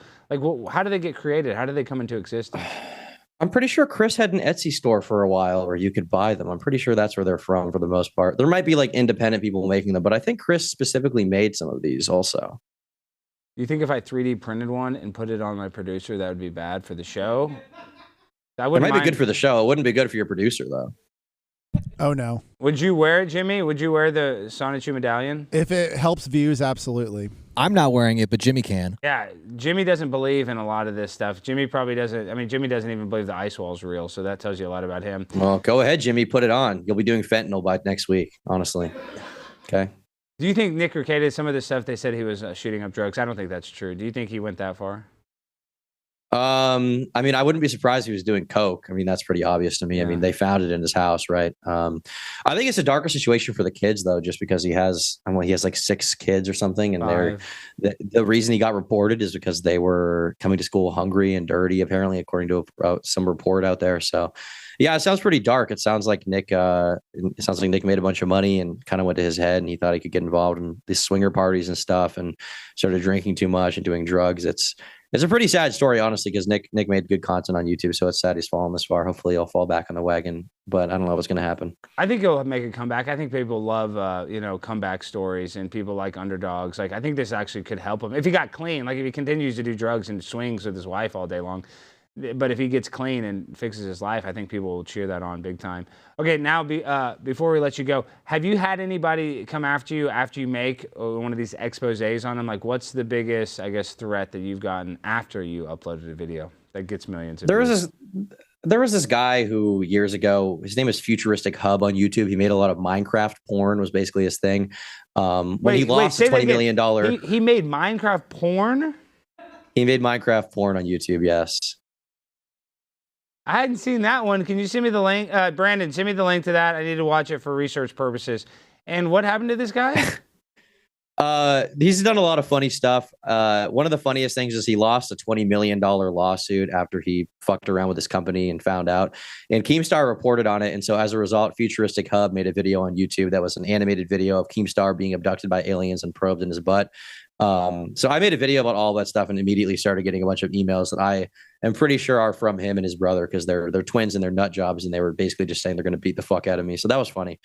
how do they get created? How do they come into existence? I'm pretty sure Chris had an Etsy store for a while where you could buy them. I'm pretty sure that's where they're from for the most part. There might be independent people making them, but I think Chris specifically made some of these also. You think if I 3D printed one and put it on my producer, that would be bad for the show? It might be good for the show. It wouldn't be good for your producer, though. Oh, no. Would you wear it, Jimmy? Would you wear the Sonichu medallion? If it helps views, absolutely. I'm not wearing it, but Jimmy can. Yeah, Jimmy doesn't believe in a lot of this stuff. Jimmy probably doesn't. I mean, Jimmy doesn't even believe the ice wall is real, so that tells you a lot about him. Well, go ahead, Jimmy. Put it on. You'll be doing fentanyl by next week, honestly. Okay. Do you think Nick Ricada, some of the stuff they said he was shooting up drugs? I don't think that's true. Do you think he went that far? I mean, I wouldn't be surprised if he was doing coke. I mean, that's pretty obvious to me. Yeah. I mean, they found it in his house, right? I think it's a darker situation for the kids, though, just because he has 6 kids or something, and the reason he got reported is because they were coming to school hungry and dirty, apparently, according to some report out there. So, yeah, it sounds pretty dark. It sounds like Nick. It sounds like Nick made a bunch of money and kind of went to his head, and he thought he could get involved in these swinger parties and stuff, and started drinking too much and doing drugs. It's a pretty sad story, honestly, because Nick made good content on YouTube, so it's sad he's fallen this far. Hopefully he'll fall back on the wagon, but I don't know what's going to happen. I think he'll make a comeback. I think people love, comeback stories, and people like underdogs. Like, I think this actually could help him if he got clean. Like, if he continues to do drugs and swings with his wife all day long. But if he gets clean and fixes his life, I think people will cheer that on big time. Okay, now before we let you go, have you had anybody come after you make one of these exposés on them? Like, what's the biggest, I guess, threat that you've gotten after you uploaded a video that gets millions of views? There was this guy who years ago, his name is Futuristic Hub on YouTube. He made a lot of Minecraft porn, was basically his thing. When he lost $20 million. He made Minecraft porn? He made Minecraft porn on YouTube, yes. I hadn't seen that one. Can you send me the link? Brandon, send me the link to that. I need to watch it for research purposes. And what happened to this guy? He's done a lot of funny stuff. One of the funniest things is he lost a $20 million lawsuit after he fucked around with his company and found out. And Keemstar reported on it. And so as a result, Futuristic Hub made a video on YouTube that was an animated video of Keemstar being abducted by aliens and probed in his butt. So I made a video about all that stuff and immediately started getting a bunch of emails that I am pretty sure are from him and his brother, because they're twins and they're nut jobs, and they were basically just saying they're going to beat the fuck out of me. So that was funny.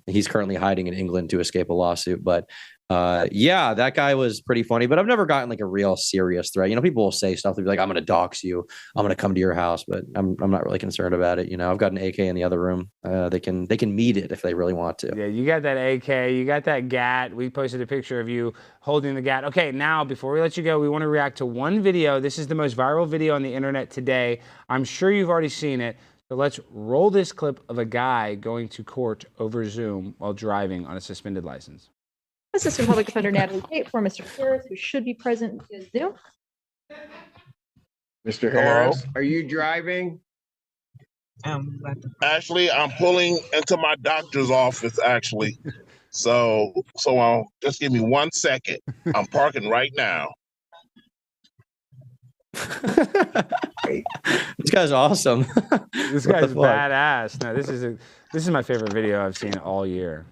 He's currently hiding in England to escape a lawsuit, but yeah, that guy was pretty funny, but I've never gotten like a real serious threat. You know, people will say stuff, they'll be like, I'm going to dox you, I'm going to come to your house, but I'm not really concerned about it. You know, I've got an AK in the other room. They can meet it if they really want to. Yeah, you got that AK, you got that GAT. We posted a picture of you holding the GAT. Okay, now before we let you go, we want to react to one video. This is the most viral video on the internet today. I'm sure you've already seen it. So let's roll this clip of a guy going to court over Zoom while driving on a suspended license. Assistant Public Defender Natalie Tate for Mr. Harris, who should be present via Zoom. Mr. Harris, are you driving? Actually, I'm pulling into my doctor's office, actually. So just give me 1 second. I'm parking right now. This guy's awesome. This guy's badass. No, this is my favorite video I've seen all year.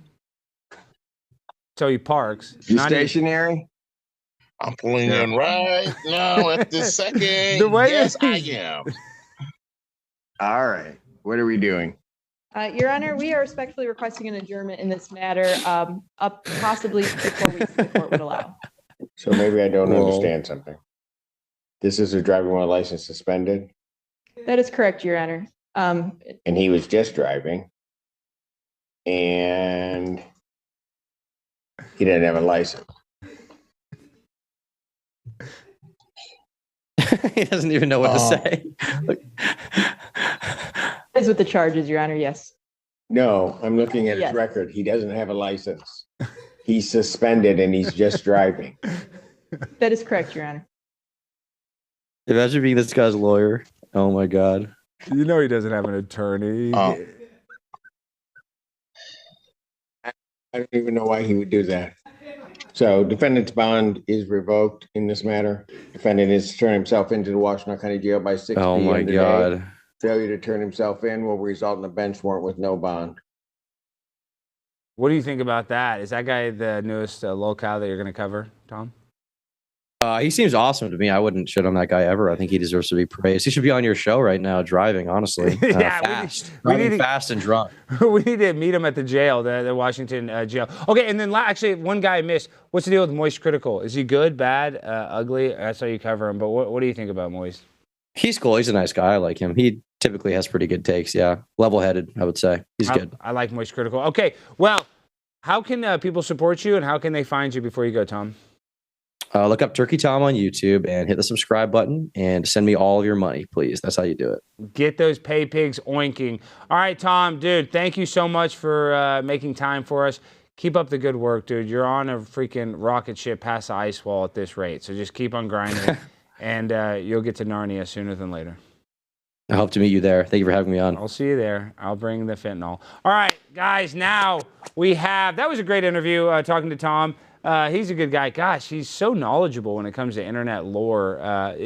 So he parks. You stationary? I'm pulling in right now at this second. Yes, I am. All right. What are we doing? Your Honor, we are respectfully requesting an adjournment in this matter, up possibly 4 weeks if the court would allow. So maybe I don't understand something. This is a driving while license suspended? That is correct, Your Honor. And he was just driving. And he didn't have a license. He doesn't even know what to say. Is with the charges, Your Honor, yes. No, I'm looking at his record. He doesn't have a license. He's suspended and he's just driving. That is correct, Your Honor. Imagine being this guy's lawyer. Oh my God. You know he doesn't have an attorney. I don't even know why he would do that. So defendant's bond is revoked in this matter. Defendant is turning himself into the Washington County Jail by 6 p.m. Oh my God. Failure to turn himself in will result in a bench warrant with no bond. What do you think about that? Is that guy the newest locale that you're going to cover, Tom? He seems awesome to me. I wouldn't shit on that guy ever. I think he deserves to be praised. He should be on your show right now, driving, honestly. Yeah, fast. we need fast and drunk. We need to meet him at the jail, the Washington jail. Okay, and then actually, one guy I missed. What's the deal with Moist Critical? Is he good, bad, ugly? That's how you cover him. But what do you think about Moist? He's cool. He's a nice guy. I like him. He typically has pretty good takes. Yeah, level-headed, I would say. He's good. I like Moist Critical. Okay, well, how can people support you, and how can they find you before you go, Tom? Look up Turkey Tom on YouTube and hit the subscribe button and send me all of your money, please. That's how you do it. Get those pay pigs oinking. All right, Tom, dude, thank you so much for making time for us. Keep up the good work, dude. You're on a freaking rocket ship past the ice wall at this rate. So just keep on grinding, and you'll get to Narnia sooner than later. I hope to meet you there. Thank you for having me on. I'll see you there. I'll bring the fentanyl. All right, guys, now we have, that was a great interview talking to Tom. He's a good guy. Gosh, he's so knowledgeable when it comes to internet lore.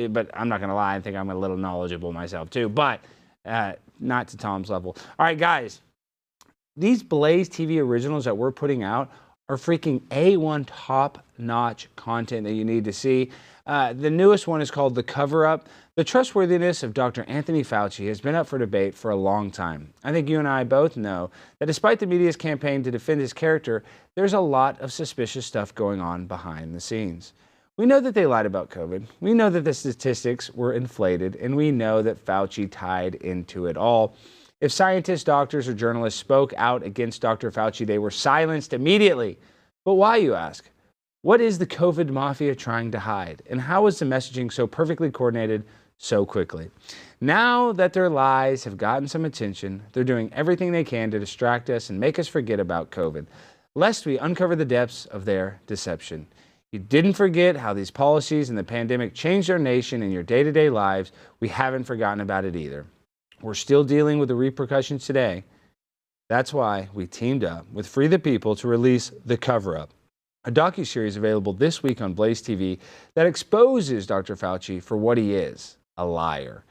But I'm not going to lie. I think I'm a little knowledgeable myself too, but not to Tom's level. All right, guys, these Blaze TV originals that we're putting out are freaking A1 top-notch content that you need to see. The newest one is called the CoverUp. The trustworthiness of Dr. Anthony Fauci has been up for debate for a long time. I think you and I both know that despite the media's campaign to defend his character, there's a lot of suspicious stuff going on behind the scenes. We know that they lied about COVID. We know that the statistics were inflated, and we know that Fauci tied into it all. If scientists, doctors, or journalists spoke out against Dr. Fauci, they were silenced immediately. But why, you ask? What is the COVID mafia trying to hide? And how is the messaging so perfectly coordinated so quickly? Now that their lies have gotten some attention, they're doing everything they can to distract us and make us forget about COVID, lest we uncover the depths of their deception. You didn't forget how these policies and the pandemic changed our nation and your day-to-day lives. We haven't forgotten about it either. We're still dealing with the repercussions today. That's why we teamed up with Free the People to release The CoverUp, a docuseries available this week on Blaze TV that exposes Dr. Fauci for what he is, a liar.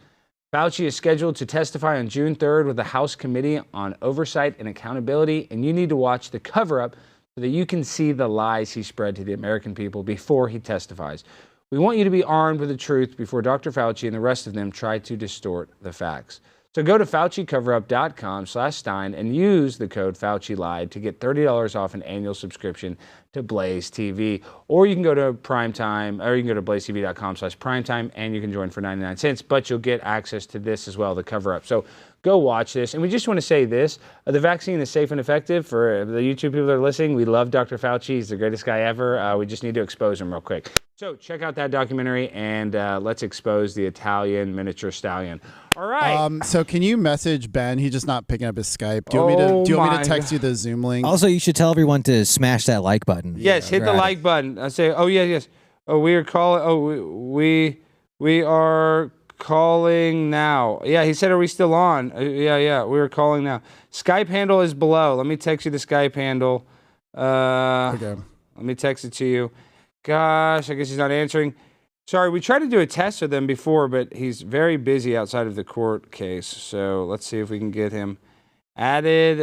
Fauci is scheduled to testify on June 3rd with the House Committee on Oversight and Accountability, and you need to watch The CoverUp so that you can see the lies he spread to the American people before he testifies. We want you to be armed with the truth before Dr. Fauci and the rest of them try to distort the facts. So go to FauciCoverUp.com/Stein and use the code FauciLied to get $30 off an annual subscription to Blaze TV. Or you can go to Primetime, or you can go to BlazeTV.com/Primetime and you can join for 99 cents, but you'll get access to this as well, the CoverUp. So go watch this. And we just want to say this, the vaccine is safe and effective. For the YouTube people that are listening, we love Dr. Fauci. He's the greatest guy ever. We just need to expose him real quick. So check out that documentary and let's expose the Italian miniature stallion. All right. So can you message Ben? He's just not picking up his Skype. Do you want me to text you the Zoom link? Also, you should tell everyone to smash that like button. Yes, hit the like button. I say, oh yeah, yes. Oh, we are calling. Oh, we are calling now. Yeah, he said, are we still on? Yeah, we are calling now. Skype handle is below. Let me text you the Skype handle. Okay. Let me text it to you. Gosh, I guess he's not answering. Sorry, we tried to do a test with him before, but he's very busy outside of the court case. So let's see if we can get him added.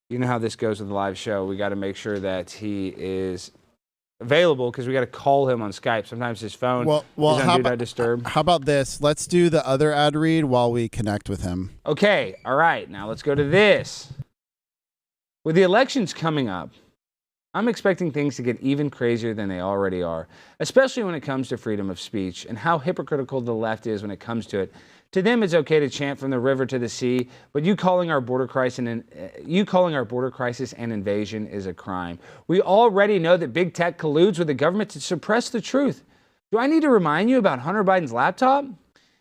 You know how this goes with the live show. We got to make sure that he is available because we got to call him on Skype. Sometimes his phone is on Do Not Disturb. How about this? Let's do the other ad read while we connect with him. Okay, all right. Now let's go to this. With the elections coming up, I'm expecting things to get even crazier than they already are, especially when it comes to freedom of speech and how hypocritical the left is when it comes to it. To them, it's okay to chant from the river to the sea, but you calling our border crisis and invasion is a crime. We already know that big tech colludes with the government to suppress the truth. Do I need to remind you about Hunter Biden's laptop?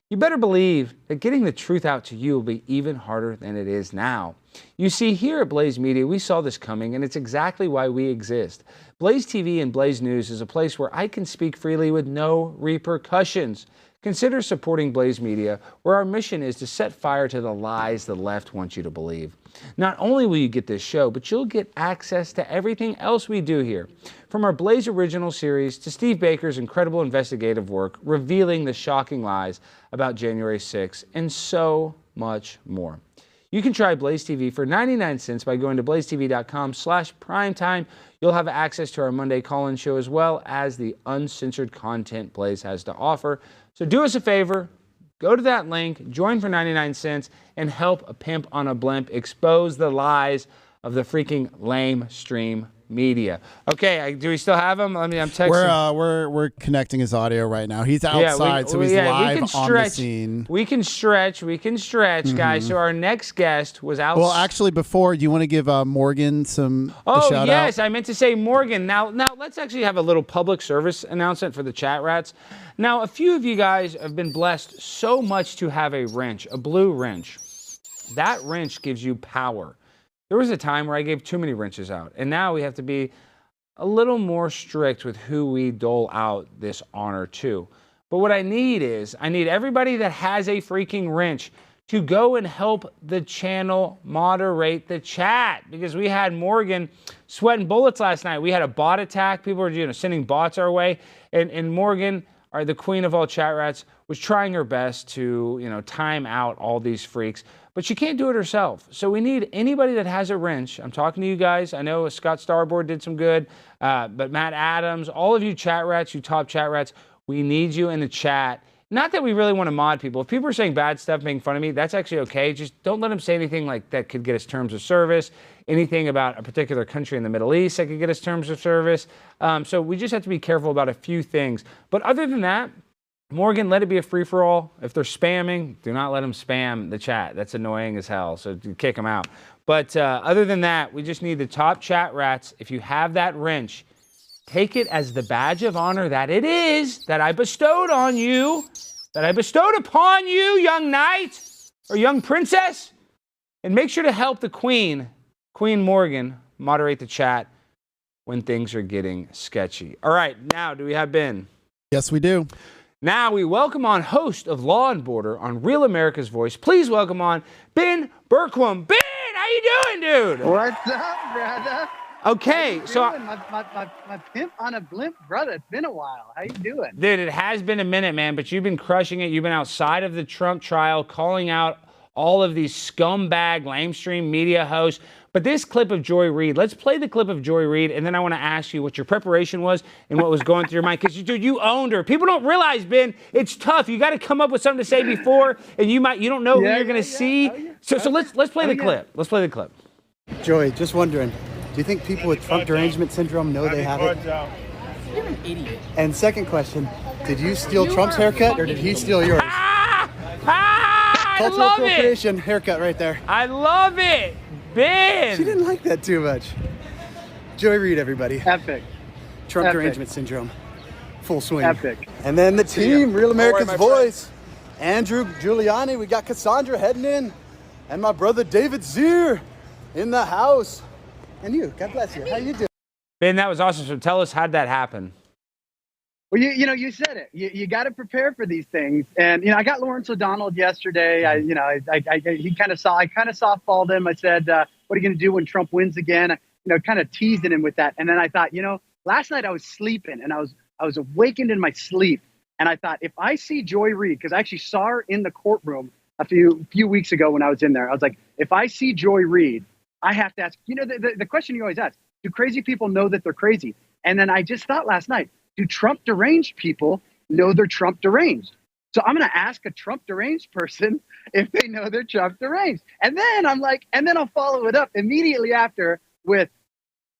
You better believe that getting the truth out to you will be even harder than it is now. You see, here at Blaze Media, we saw this coming, and it's exactly why we exist. Blaze TV and Blaze News is a place where I can speak freely with no repercussions. Consider supporting Blaze Media, where our mission is to set fire to the lies the left wants you to believe. Not only will you get this show, but you'll get access to everything else we do here. From our Blaze Original series to Steve Baker's incredible investigative work revealing the shocking lies about January 6th, and so much more. You can try Blaze TV for 99 cents by going to blazetv.com/primetime. You'll have access to our Monday call-in show as well as the uncensored content Blaze has to offer. So do us a favor, go to that link, join for 99 cents, and help a pimp on a blimp expose the lies of the freaking lame stream media. Okay, do we still have him? I'm texting. We're connecting his audio right now. He's outside, so he's live on the scene. We can stretch, guys. So our next guest was out. Well, actually, before, do you want to give Morgan a shout out? Yes, I meant to say Morgan. Now let's actually have a little public service announcement for the chat rats. Now, a few of you guys have been blessed so much to have a wrench, a blue wrench. That wrench gives you power. There was a time where I gave too many wrenches out, and now we have to be a little more strict with who we dole out this honor to. But what I need everybody that has a freaking wrench to go and help the channel moderate the chat, because we had Morgan sweating bullets last night. We had a bot attack. People were sending bots our way, and Morgan, all right, the queen of all chat rats was trying her best to, time out all these freaks, but she can't do it herself. So we need anybody that has a wrench. I'm talking to you guys. I know Scott Starboard did some good, but Matt Adams, all of you chat rats, you top chat rats, we need you in the chat. Not that we really want to mod people. If people are saying bad stuff, making fun of me, that's actually okay. Just don't let them say anything like that could get us terms of service, anything about a particular country in the Middle East that could get us terms of service. So we just have to be careful about a few things. But other than that, Morgan, let it be a free-for-all. If they're spamming, do not let them spam the chat. That's annoying as hell, so kick them out. But other than that, we just need the top chat rats. If you have that wrench, take it as the badge of honor that it is, that I bestowed on you, that I bestowed upon you, young knight or young princess. And make sure to help the Queen Morgan, moderate the chat when things are getting sketchy. All right, now do we have Ben? Yes, we do. Now we welcome on host of Law and Border on Real America's Voice. Please welcome on Ben Bergquam. Ben, how you doing, dude? What's up, brother? Okay, so my pimp on a blimp, brother. It's been a while. How you doing? Dude, it has been a minute, man, but you've been crushing it. You've been outside of the Trump trial, calling out all of these scumbag, lamestream media hosts. But this clip of Joy Reid, let's play the clip of Joy Reid, and then I want to ask you what your preparation was and what was going through your mind. Because, dude, you owned her. People don't realize, Ben, it's tough. You got to come up with something to say before, and you don't know who you're going to see. Oh, yeah. So let's play the clip. Let's play the clip. Joy, just wondering, do you think people with Trump derangement syndrome know they have it? You're an idiot. And second question, did you steal Trump's haircut or did he steal yours? I love appropriation haircut right there. I love it. Ben! She didn't like that too much. Joy Reid, everybody. Epic. Trump derangement syndrome. Full swing. Epic. And then the team, Real America's Voice. Andrew Giuliani, we got Cassandra heading in. And my brother David Zier in the house. And you, God bless you. How you doing? Ben, that was awesome. So tell us, how'd that happen? Well, you said it. You got to prepare for these things. And I got Lawrence O'Donnell yesterday. I kind of softballed him. I said, "What are you going to do when Trump wins again?" Kind of teasing him with that. And then I thought, last night I was sleeping and I was awakened in my sleep. And I thought, if I see Joy Reid, because I actually saw her in the courtroom a few weeks ago when I was in there, I was like, if I see Joy Reid, I have to ask. The question you always ask: do crazy people know that they're crazy? And then I just thought last night, do Trump deranged people know they're Trump deranged? So I'm going to ask a Trump deranged person if they know they're Trump deranged. And then I'll follow it up immediately after with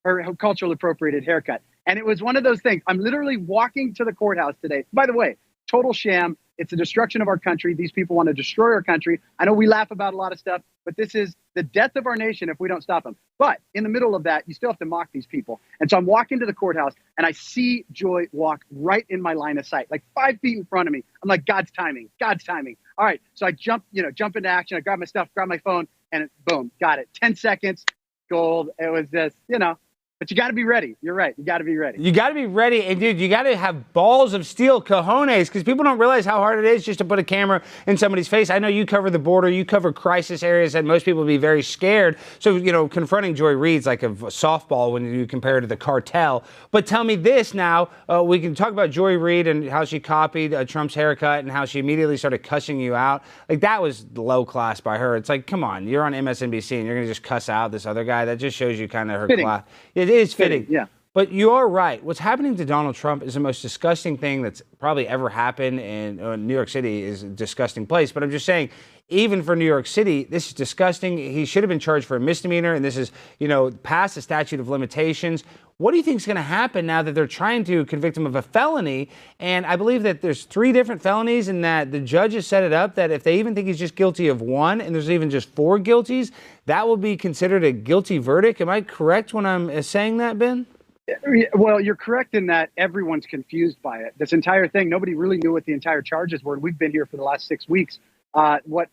her cultural appropriated haircut. And it was one of those things. I'm literally walking to the courthouse today. By the way, total sham. It's the destruction of our country. These people want to destroy our country. I know we laugh about a lot of stuff, but this is the death of our nation if we don't stop them. But in the middle of that, you still have to mock these people. And so I'm walking to the courthouse and I see Joy walk right in my line of sight, like 5 feet in front of me. I'm like, God's timing, God's timing. All right. So I jump into action. I grab my stuff, grab my phone, and boom, got it. 10 seconds, gold. It was just, but you got to be ready. You're right. You got to be ready. You got to be ready. And, dude, you got to have balls of steel, cojones, because people don't realize how hard it is just to put a camera in somebody's face. I know you cover the border. You cover crisis areas that most people would be very scared. So, confronting Joy Reid's like a softball when you compare it to the cartel. But tell me this now. We can talk about Joy Reid and how she copied Trump's haircut and how she immediately started cussing you out. Like, that was low class by her. It's like, come on. You're on MSNBC and you're going to just cuss out this other guy. That just shows you kind of her class. It is fitting. Yeah. But you are right. What's happening to Donald Trump is the most disgusting thing that's probably ever happened in New York City. Is a disgusting place. But I'm just saying, even for New York City, this is disgusting. He should have been charged for a misdemeanor, and this is, past the statute of limitations. What do you think is going to happen now that they're trying to convict him of a felony? And I believe that there's 3 different felonies and that the judge has set it up that if they even think he's just guilty of 1 and there's even just 4 guilties, that will be considered a guilty verdict. Am I correct when I'm saying that, Ben? Well, you're correct in that everyone's confused by it. This entire thing, nobody really knew what the entire charges were. We've been here for the last 6 weeks. What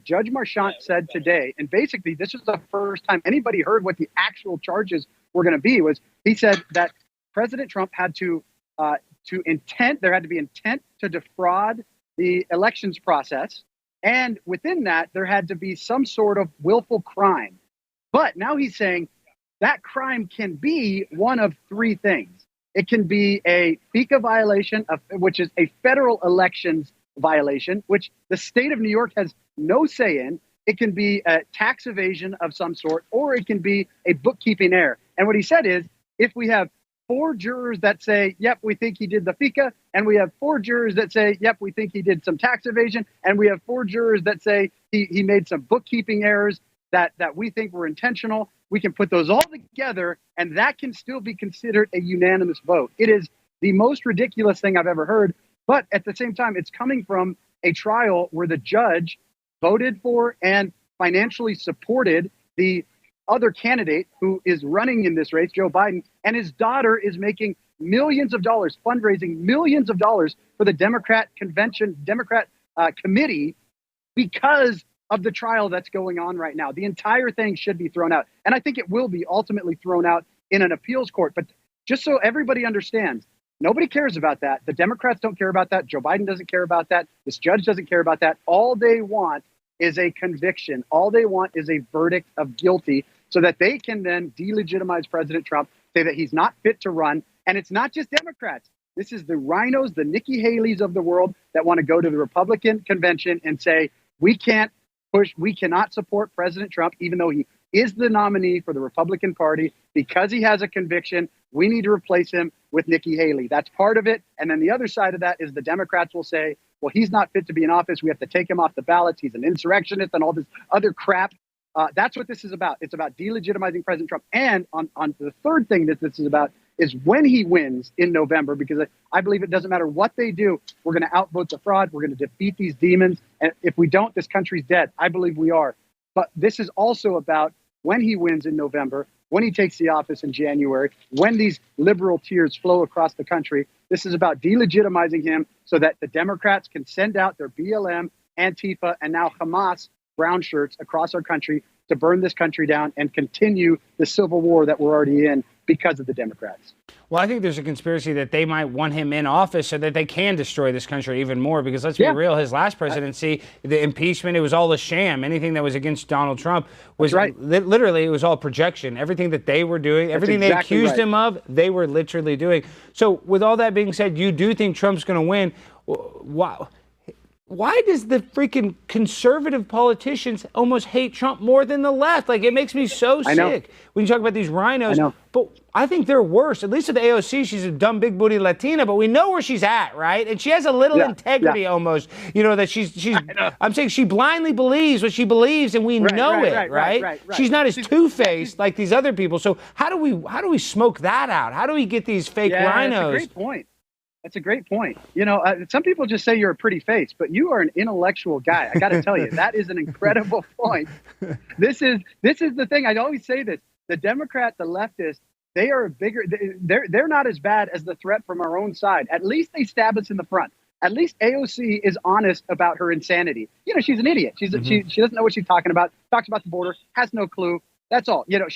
Judge Marchant said today, and basically this is the first time anybody heard what the actual charges were going to be, was he said that President Trump had there had to be intent to defraud the elections process. And within that, there had to be some sort of willful crime. But now he's saying that crime can be one of 3 things. It can be a FICA violation, which is a federal elections violation, which the state of New York has no say in. It can be a tax evasion of some sort, or it can be a bookkeeping error. And what he said is, if we have 4 jurors that say, yep, we think he did the FICA, and we have 4 jurors that say, yep, we think he did some tax evasion, and we have 4 jurors that say he made some bookkeeping errors that we think were intentional, we can put those all together, and that can still be considered a unanimous vote. It is the most ridiculous thing I've ever heard, but at the same time, it's coming from a trial where the judge voted for and financially supported the other candidate who is running in this race, Joe Biden, and his daughter is making millions of dollars, fundraising millions of dollars for the Democrat convention, committee, because of the trial that's going on right now. The entire thing should be thrown out. And I think it will be ultimately thrown out in an appeals court. But just so everybody understands, nobody cares about that. The Democrats don't care about that. Joe Biden doesn't care about that. This judge doesn't care about that. All they want is a conviction. All they want is a verdict of guilty so that they can then delegitimize President Trump, say that he's not fit to run. And it's not just Democrats. This is the rhinos, the Nikki Haley's of the world that want to go to the Republican convention and say, we cannot support President Trump, even though he is the nominee for the Republican Party, because he has a conviction. We need to replace him with Nikki Haley. That's part of it. And then the other side of that is the Democrats will say, well, he's not fit to be in office. We have to take him off the ballots. He's an insurrectionist and all this other crap. That's what this is about. It's about delegitimizing President Trump. And on the third thing that this is about is when he wins in November, because I believe it doesn't matter what they do, we're going to outvote the fraud. We're going to defeat these demons. And if we don't, this country's dead. I believe we are. But this is also about when he wins in November, when he takes the office in January, when these liberal tears flow across the country. This is about delegitimizing him so that the Democrats can send out their BLM, Antifa, and now Hamas brown shirts across our country to burn this country down and continue the civil war that we're already in because of the Democrats. Well, I think there's a conspiracy that they might want him in office so that they can destroy this country even more, because let's be real, his last presidency, the impeachment, it was all a sham. Anything that was against Donald Trump was literally, it was all projection. Everything that they were doing, everything they accused him of, they were literally doing. So with all that being said, you do think Trump's going to win. Wow. Why does the freaking conservative politicians almost hate Trump more than the left? Like, it makes me so sick when you talk about these rhinos. But I think they're worse. At least with AOC, she's a dumb, big booty Latina, but we know where she's at, right? And she has a little integrity almost, you know, that she's I'm saying she blindly believes what she believes, and we know it, right? She's not as two-faced like these other people. So how do we smoke that out? How do we get these fake rhinos? That's a great point. That's a great point. You know, some people just say you're a pretty face, but you are an intellectual guy. I got to tell you, that is an incredible point. This is the thing. I always say this. The Democrat, the leftist, they are bigger. They're not as bad as the threat from our own side. At least they stab us in the front. At least AOC is honest about her insanity. You know, she's an idiot. She doesn't know what she's talking about. Talks about the border, has no clue. That's all. You know,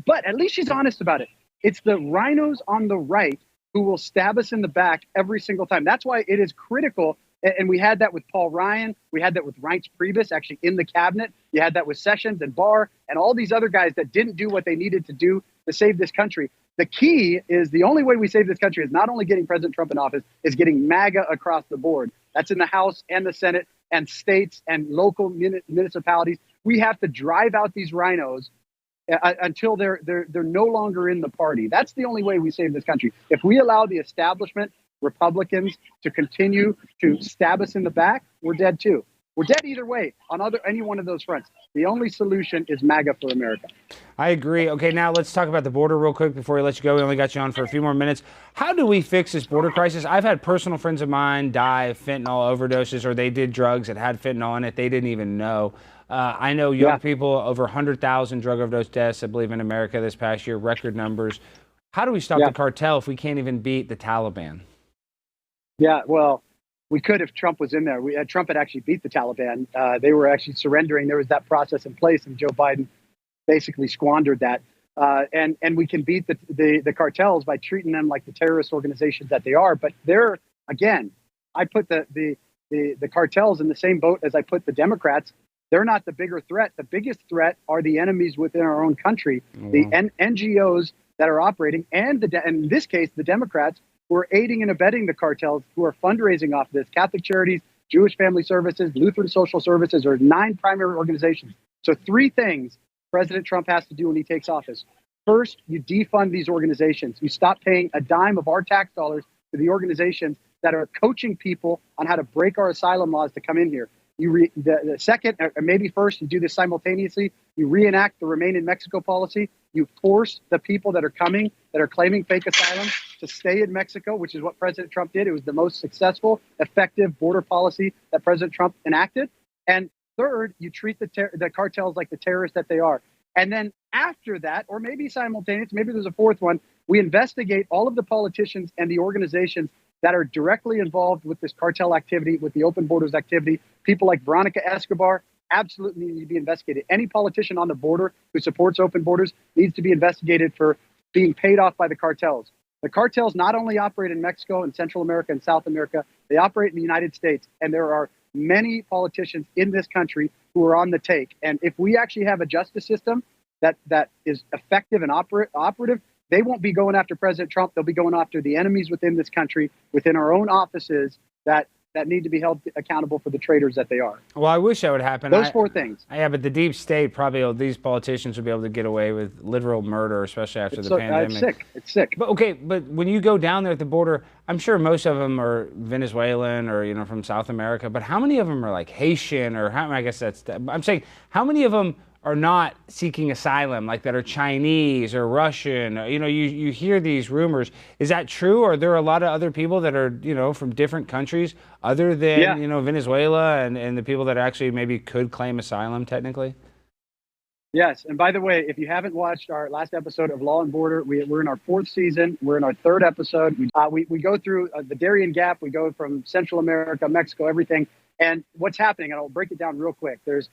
but at least she's honest about it. It's the rhinos on the right who will stab us in the back every single time. That's why it is critical. And we had that with Paul Ryan. We had that with Reince Priebus, actually in the cabinet. You had that with Sessions and Barr and all these other guys that didn't do what they needed to do to save this country. The key is the only way we save this country is not only getting President Trump in office, is getting MAGA across the board. That's in the House and the Senate and states and local municipalities. We have to drive out these rhinos until they're no longer in the party. That's the only way we save this country. If we allow the establishment, Republicans, to continue to stab us in the back, we're dead too. We're dead either way on any one of those fronts. The only solution is MAGA for America. I agree. Okay, now let's talk about the border real quick before we let you go. We only got you on for a few more minutes. How do we fix this border crisis? I've had personal friends of mine die of fentanyl overdoses, or they did drugs that had fentanyl in it. They didn't even know. I know young people, over 100,000 drug overdose deaths, I believe, in America this past year, record numbers. How do we stop the cartel if we can't even beat the Taliban? Yeah, well, we could if Trump was in there. Trump had actually beat the Taliban. They were actually surrendering. There was that process in place, and Joe Biden basically squandered that. And we can beat the cartels by treating them like the terrorist organizations that they are. But they're, again, I put the cartels in the same boat as I put the Democrats. They're not the bigger threat. The biggest threat are the enemies within our own country, the NGOs that are operating, and in this case, the Democrats who are aiding and abetting the cartels, who are fundraising off this. Catholic Charities, Jewish Family Services, Lutheran Social Services are 9 primary organizations. So 3 things President Trump has to do when he takes office. First, you defund these organizations. You stop paying a dime of our tax dollars to the organizations that are coaching people on how to break our asylum laws to come in here. The second, or maybe first, you do this simultaneously. You reenact the Remain in Mexico policy. You force the people that are coming, that are claiming fake asylum, to stay in Mexico, which is what President Trump did. It was the most successful, effective border policy that President Trump enacted. And third, you treat the cartels like the terrorists that they are. And then after that, or maybe simultaneous, maybe there's a fourth one, we investigate all of the politicians and the organizations that are directly involved with this cartel activity, with the open borders activity. People like Veronica Escobar absolutely need to be investigated. Any politician on the border who supports open borders needs to be investigated for being paid off by the cartels. The cartels not only operate in Mexico and Central America and South America, they operate in the United States. And there are many politicians in this country who are on the take. And if we actually have a justice system that is effective and operative, they won't be going after President Trump. They'll be going after the enemies within this country, within our own offices that need to be held accountable for the traitors that they are. Well, I wish that would happen. Those 4 things. Yeah, but the deep state, probably these politicians would be able to get away with literal murder, especially after the pandemic. It's sick. But okay, but when you go down there at the border, I'm sure most of them are Venezuelan or from South America. But how many of them are like Haitian or I guess I'm saying how many of them are not seeking asylum, like that are Chinese or Russian? You hear these rumors. Is that true? Or are there a lot of other people that are, from different countries other than, Venezuela and the people that actually maybe could claim asylum technically? Yes. And by the way, if you haven't watched our last episode of Law and Border, we're in our 4th season. We're in our 3rd episode. We go through the Darien Gap. We go from Central America, Mexico, everything. And what's happening, and I'll break it down real quick. There's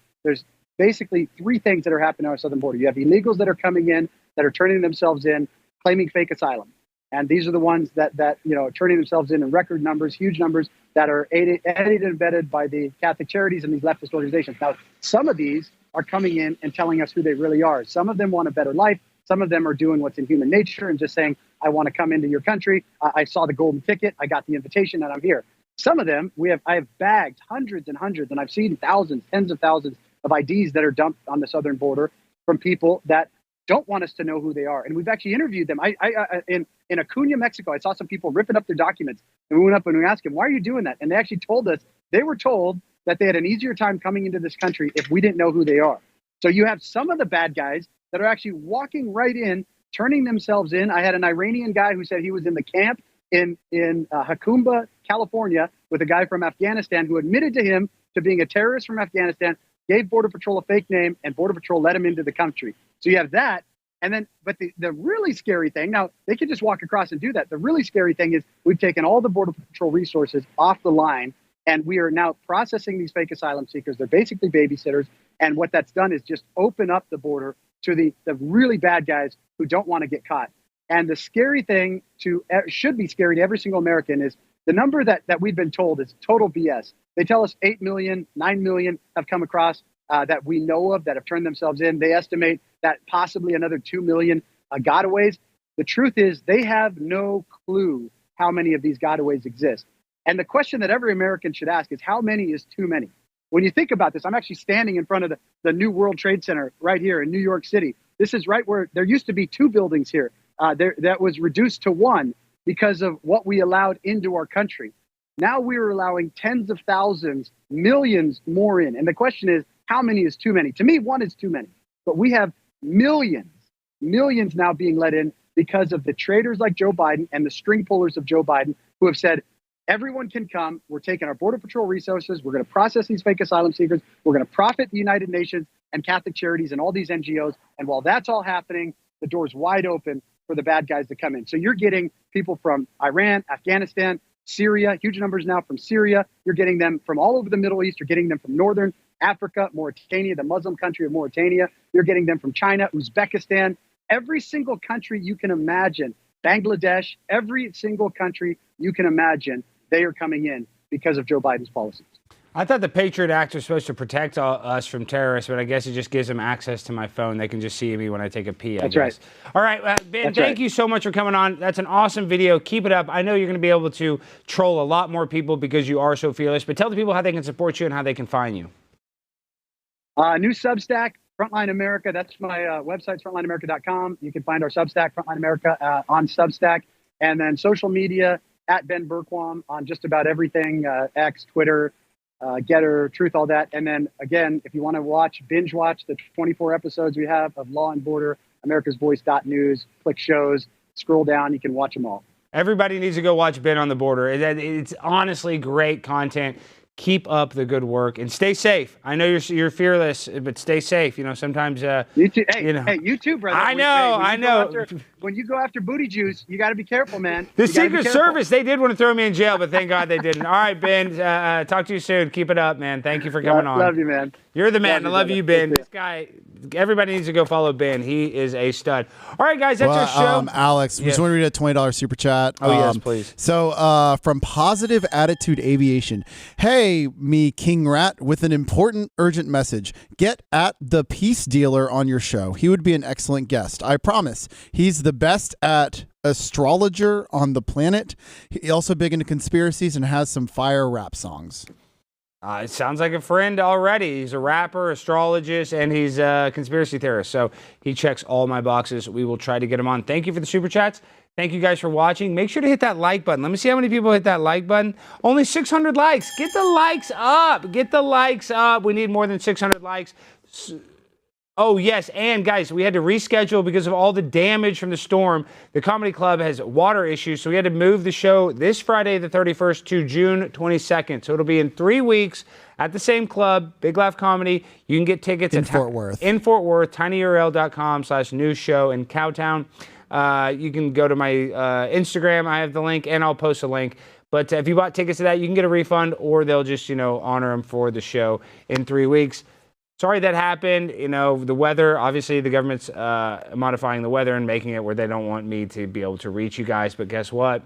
basically 3 things that are happening on our southern border. You have illegals that are coming in, that are turning themselves in, claiming fake asylum. And these are the ones that are turning themselves in record numbers, huge numbers, that are aided and abetted by the Catholic Charities and these leftist organizations. Now, some of these are coming in and telling us who they really are. Some of them want a better life. Some of them are doing what's in human nature and just saying, I want to come into your country. I saw the golden ticket. I got the invitation and I'm here. Some of them, I have bagged hundreds and hundreds, and I've seen thousands, tens of thousands of IDs that are dumped on the southern border from people that don't want us to know who they are. And we've actually interviewed them. In Acuña, Mexico, I saw some people ripping up their documents, and we went up and we asked them, why are you doing that? And they actually told us they were told that they had an easier time coming into this country if we didn't know who they are. So you have some of the bad guys that are actually walking right in, turning themselves in. I had an Iranian guy who said he was in the camp in Jacumba, California, with a guy from Afghanistan who admitted to him to being a terrorist from Afghanistan, gave Border Patrol a fake name, and Border Patrol let him into the country. So you have that. And then, but the really scary thing, now they can just walk across and do that. The really scary thing is we've taken all the Border Patrol resources off the line, and we are now processing these fake asylum seekers. They're basically babysitters. And what that's done is just open up the border to the really bad guys who don't want to get caught. And the scary thing should be scary to every single American is the number that we've been told is total BS. They tell us 8 million, 9 million have come across that we know of that have turned themselves in. They estimate that possibly another 2 million gotaways. The truth is they have no clue how many of these gotaways exist. And the question that every American should ask is how many is too many? When you think about this, I'm actually standing in front of the new World Trade Center right here in New York City. This is right where there used to be 2 buildings here. That was reduced to 1 because of what we allowed into our country. Now we're allowing tens of thousands, millions more in. And the question is, how many is too many? To me, 1 is too many. But we have millions now being let in because of the traitors like Joe Biden and the string pullers of Joe Biden who have said, everyone can come. We're taking our Border Patrol resources. We're going to process these fake asylum seekers. We're going to profit the United Nations and Catholic Charities and all these NGOs. And while that's all happening, the door's wide open for the bad guys to come in. So you're getting people from Iran, Afghanistan, Syria, huge numbers now from Syria. You're getting them from all over the Middle East. You're getting them from Northern Africa, Mauritania, the Muslim country of Mauritania. You're getting them from China, Uzbekistan, every single country you can imagine, Bangladesh, every single country you can imagine, they are coming in because of Joe Biden's policies. I thought the Patriot Act was supposed to protect us from terrorists, but I guess it just gives them access to my phone. They can just see me when I take a pee, I guess. All right, Ben, thank you so much for coming on. That's an awesome video. Keep it up. I know you're going to be able to troll a lot more people because you are so fearless, but tell the people how they can support you and how they can find you. New Substack, Frontline America. That's my website, frontlineamerica.com. You can find our Substack, Frontline America, on Substack. And then social media, at Ben Bergquam on just about everything, X, Twitter, Getter, Truth, all that. And then, again, if you want to binge watch the 24 episodes we have of Law and Border, americasvoice.news, click shows, scroll down, you can watch them all. Everybody needs to go watch Ben on the Border. It's honestly great content. Keep up the good work and stay safe. I know you're fearless, but stay safe. You know, sometimes you too. Hey, you too, brother. I know. When you go after booty juice, you got to be careful, man. The Secret Service, they did want to throw me in jail, but thank God they didn't. All right, Ben. Talk to you soon. Keep it up, man. Thank you for coming on. Love you, man. You're the man. I love you, Ben. This guy. Everybody needs to go follow Ben. He is a stud. All right, guys, that's our show. Alex, we just want to read a $20 super chat. Oh, yes, please. So from Positive Attitude Aviation. Hey, me, King Rat, with an important, urgent message. Get at the Peace Dealer on your show. He would be an excellent guest. I promise. He's the best at astrologer on the planet. He's also big into conspiracies and has some fire rap songs. It sounds like a friend already. He's a rapper, astrologist, and he's a conspiracy theorist. So he checks all my boxes. We will try to get him on. Thank you for the super chats. Thank you guys for watching. Make sure to hit that like button. Let me see how many people hit that like button. Only 600 likes. Get the likes up. Get the likes up. We need more than 600 likes. Oh, yes, and guys, we had to reschedule because of all the damage from the storm. The Comedy Club has water issues, so we had to move the show this Friday, the 31st, to June 22nd. So it'll be in 3 weeks at the same club, Big Laugh Comedy. You can get tickets in Fort Worth. In Fort Worth, tinyurl.com/news show in Cowtown. You can go to my Instagram. I have the link, and I'll post a link. But if you bought tickets to that, you can get a refund, or they'll just, honor them for the show in 3 weeks. Sorry that happened. The weather, obviously the government's modifying the weather and making it where they don't want me to be able to reach you guys. But guess what?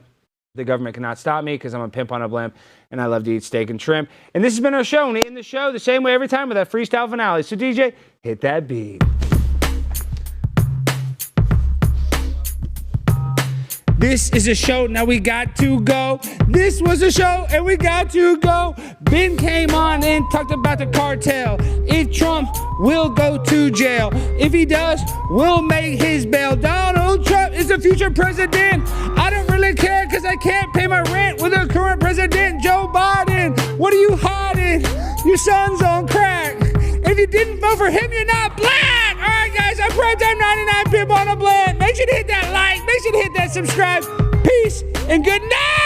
The government cannot stop me because I'm a pimp on a blimp and I love to eat steak and shrimp. And this has been our show. And we end the show the same way every time with that freestyle finale. So DJ, hit that beat. This is a show, now we got to go. This was a show, and we got to go. Ben came on and talked about the cartel. If Trump will go to jail. If he does, we'll make his bail. Donald Trump is the future president. I don't really care because I can't pay my rent with the current president, Joe Biden. What are you hiding? Your son's on crack. If you didn't vote for him, you're not black. All right, guys, I'm Primetime 99 Pimp on a Blend. Make sure to hit that like. Make sure to hit that subscribe. Peace and good night.